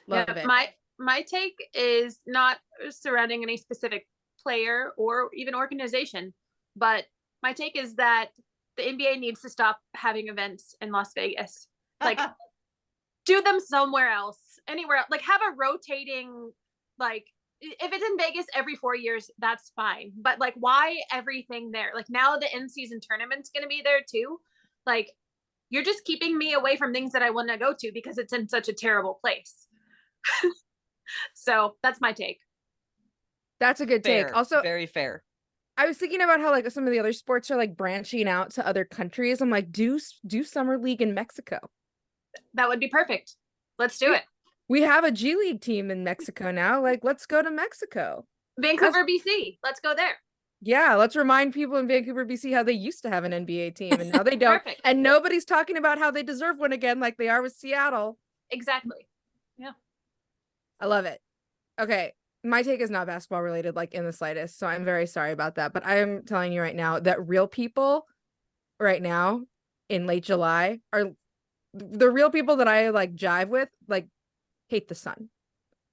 Love it. My take is not surrounding any specific player or even organization, but my take is that the NBA needs to stop having events in Las Vegas. Like, do them somewhere else, anywhere else. Like, have a rotating, like, if it's in Vegas every 4 years, that's fine. But like, why everything there? Like, now the in-season tournament's going to be there too. Like, you're just keeping me away from things that I want to go to because it's in such a terrible place. So that's my take. That's a good take. Also, very fair. I was thinking about how like some of the other sports are like branching out to other countries. I'm like, do summer league in Mexico. That would be perfect. Let's do it. We have a G League team in Mexico now. Like, let's go to Mexico. Vancouver, BC. Let's go there. Yeah, let's remind people in Vancouver, BC how they used to have an NBA team and now they don't. Perfect. And nobody's talking about how they deserve one again like they are with Seattle. Exactly. Yeah. I love it. Okay. My take is not basketball related, like in the slightest. So I'm very sorry about that. But I am telling you right now that real people right now in late July are the real people that I like jive with, like hate the sun.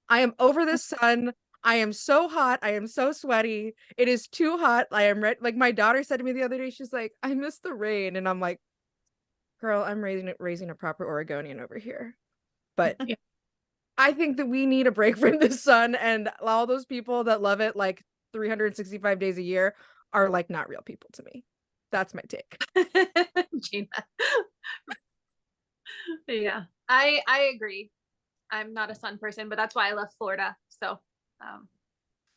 I am over this sun. I am so hot. I am so sweaty. It is too hot. I am ready. Like my daughter said to me the other day, she's like, I miss the rain. And I'm like, girl, I'm raising a proper Oregonian over here. But yeah. I think that we need a break from the sun, and all those people that love it like 365 days a year are like not real people to me. That's my take. Gina. Yeah, I agree. I'm not a sun person, but that's why I left Florida. So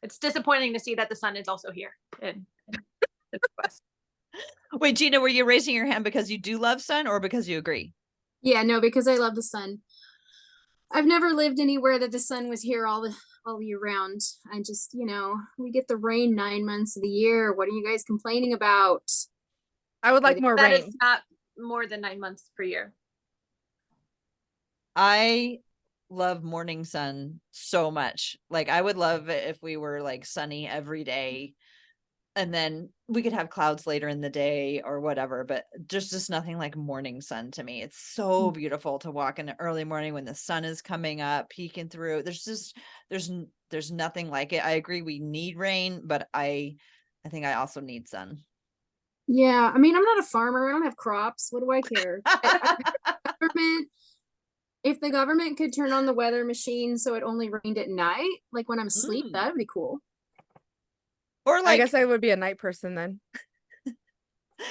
it's disappointing to see that the sun is also here in the West. Wait, Gina, were you raising your hand because you do love sun or because you agree? Yeah, no, because I love the sun. I've never lived anywhere that the sun was here all year round. I just, we get the rain 9 months of the year. What are you guys complaining about? I would like more rain. That is not more than 9 months per year. I love morning sun so much. Like, I would love it if we were like sunny every day. and then we could have clouds later in the day or whatever, but there's just nothing like morning sun to me. It's so beautiful to walk in the early morning when the sun is coming up, peeking through. There's nothing like it. I agree we need rain, but I think I also need sun. Yeah, I mean, I'm not a farmer. I don't have crops. What do I care? If the government could turn on the weather machine so it only rained at night, like when I'm asleep, that would be cool. Or I guess I would be a night person then.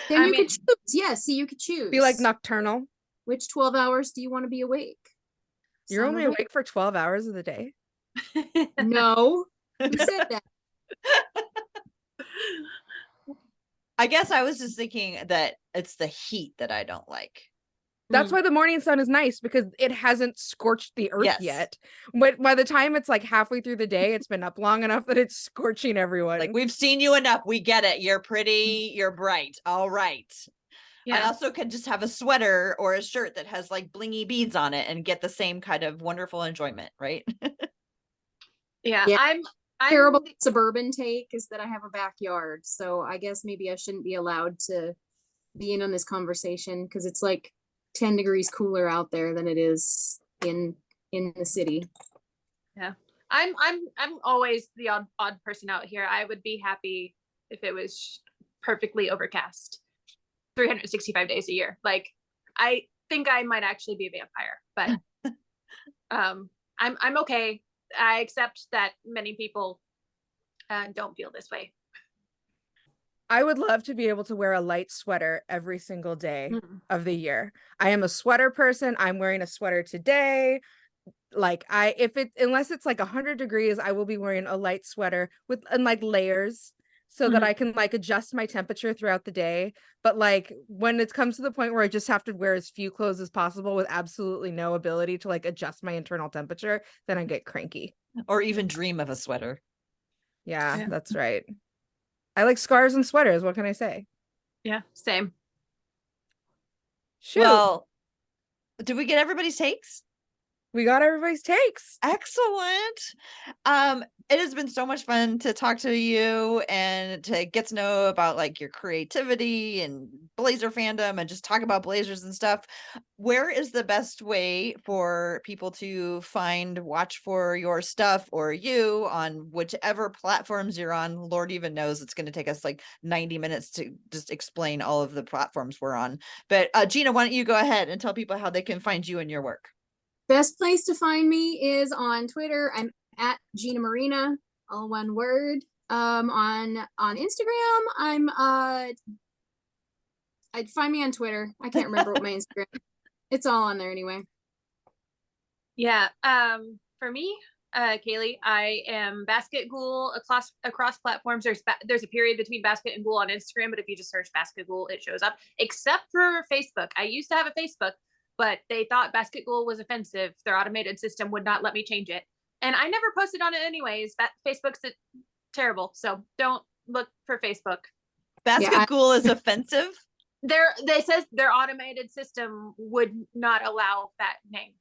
Then you could choose. Yeah, see, you could choose. Be like nocturnal. Which 12 hours do you want to be awake? You're only awake for 12 hours of the day? No. Who said that? I guess I was just thinking that it's the heat that I don't like. That's why the morning sun is nice, because it hasn't scorched the earth yet. But by the time it's like halfway through the day, it's been up long enough that it's scorching everyone. Like, we've seen you enough. We get it. You're pretty. You're bright. All right. Yeah. I also could just have a sweater or a shirt that has like blingy beads on it and get the same kind of wonderful enjoyment, right? Yeah. I'm terrible suburban take is that I have a backyard. So I guess maybe I shouldn't be allowed to be in on this conversation, because it's like 10 degrees cooler out there than it is in the city. Yeah. I'm always the odd person out here. I would be happy if it was perfectly overcast 365 days a year. Like, I think I might actually be a vampire, but I'm okay. I accept that many people don't feel this way. I would love to be able to wear a light sweater every single day of the year. I am a sweater person. I'm wearing a sweater today. Like, unless it's like 100 degrees, I will be wearing a light sweater and like layers, so that I can like adjust my temperature throughout the day. But like, when it comes to the point where I just have to wear as few clothes as possible with absolutely no ability to like adjust my internal temperature, then I get cranky. Or even dream of a sweater. Yeah, that's right. I like scarves and sweaters. What can I say? Yeah, same. Shoot. Well, did we get everybody's takes? We got everybody's takes. Excellent. It has been so much fun to talk to you and to get to know about like your creativity and Blazer fandom and just talk about Blazers and stuff. Where is the best way for people to watch for your stuff or you on whichever platforms you're on? Lord even knows it's going to take us like 90 minutes to just explain all of the platforms we're on. But Gina, why don't you go ahead and tell people how they can find you and your work? Best place to find me is on Twitter. I'm at Gina Marina, all one word. On Instagram, I'd find me on Twitter. I can't remember what my Instagram. It's all on there anyway. Yeah. For me, Kaylie, I am Basket Ghoul across platforms. There's a period between Basket and Ghoul on Instagram, but if you just search Basket Ghoul, it shows up. Except for Facebook. I used to have a Facebook, but they thought Basket Ghoul was offensive. Their automated system would not let me change it. And I never posted on it anyways. Facebook's terrible. So don't look for Facebook. Basket Ghoul is offensive? They says their automated system would not allow that name.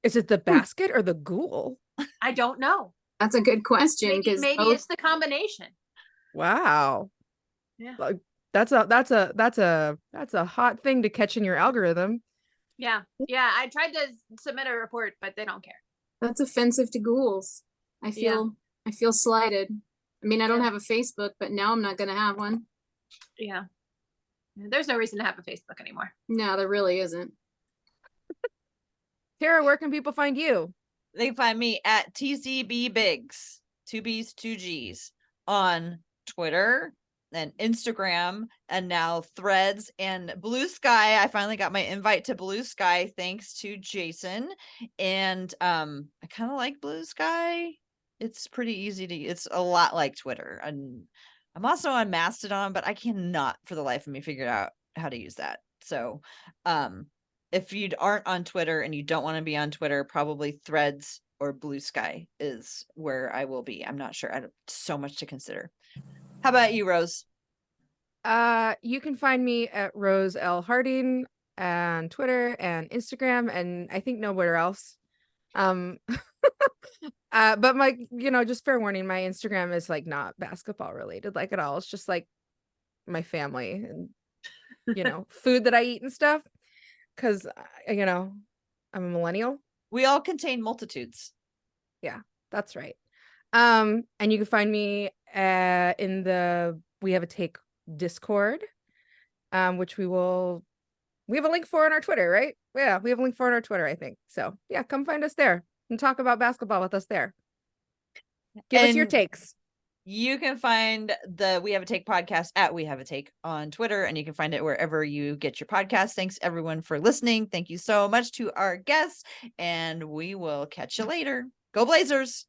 Is it the basket or the ghoul? I don't know. That's a good question. Maybe it's the combination. Wow. Yeah. That's a hot thing to catch in your algorithm. Yeah. Yeah. I tried to submit a report, but they don't care. That's offensive to ghouls. I feel slighted. I mean, I don't have a Facebook, but now I'm not going to have one. Yeah. There's no reason to have a Facebook anymore. No, there really isn't. Tara, where can people find you? They can find me at TCB Biggs, 2 B's, 2 G's, on Twitter and Instagram, and now Threads and Blue Sky. I finally got my invite to Blue Sky thanks to Jason, and I kind of like Blue Sky. It's pretty easy to. It's a lot like Twitter, and I'm also on Mastodon, but I cannot for the life of me figure out how to use that. So, if you aren't on Twitter and you don't want to be on Twitter, probably Threads or Blue Sky is where I will be. I'm not sure. I have so much to consider. How about you, Rose? You can find me at Rose L. Harding on Twitter and Instagram, and I think nowhere else. But my, just fair warning, my Instagram is like not basketball related like at all. It's just like my family and food that I eat and stuff. Cause I'm a millennial. We all contain multitudes. Yeah, that's right. And you can find me in the We Have a Take Discord, which we have a link for on our Twitter, right? Yeah, we have a link for on our Twitter, I think. So yeah, come find us there and talk about basketball with us there. Give us your takes. You can find the We Have a Take podcast at We Have a Take on Twitter, and you can find it wherever you get your podcasts. Thanks everyone for listening. Thank you so much to our guests, and we will catch you later. Go Blazers.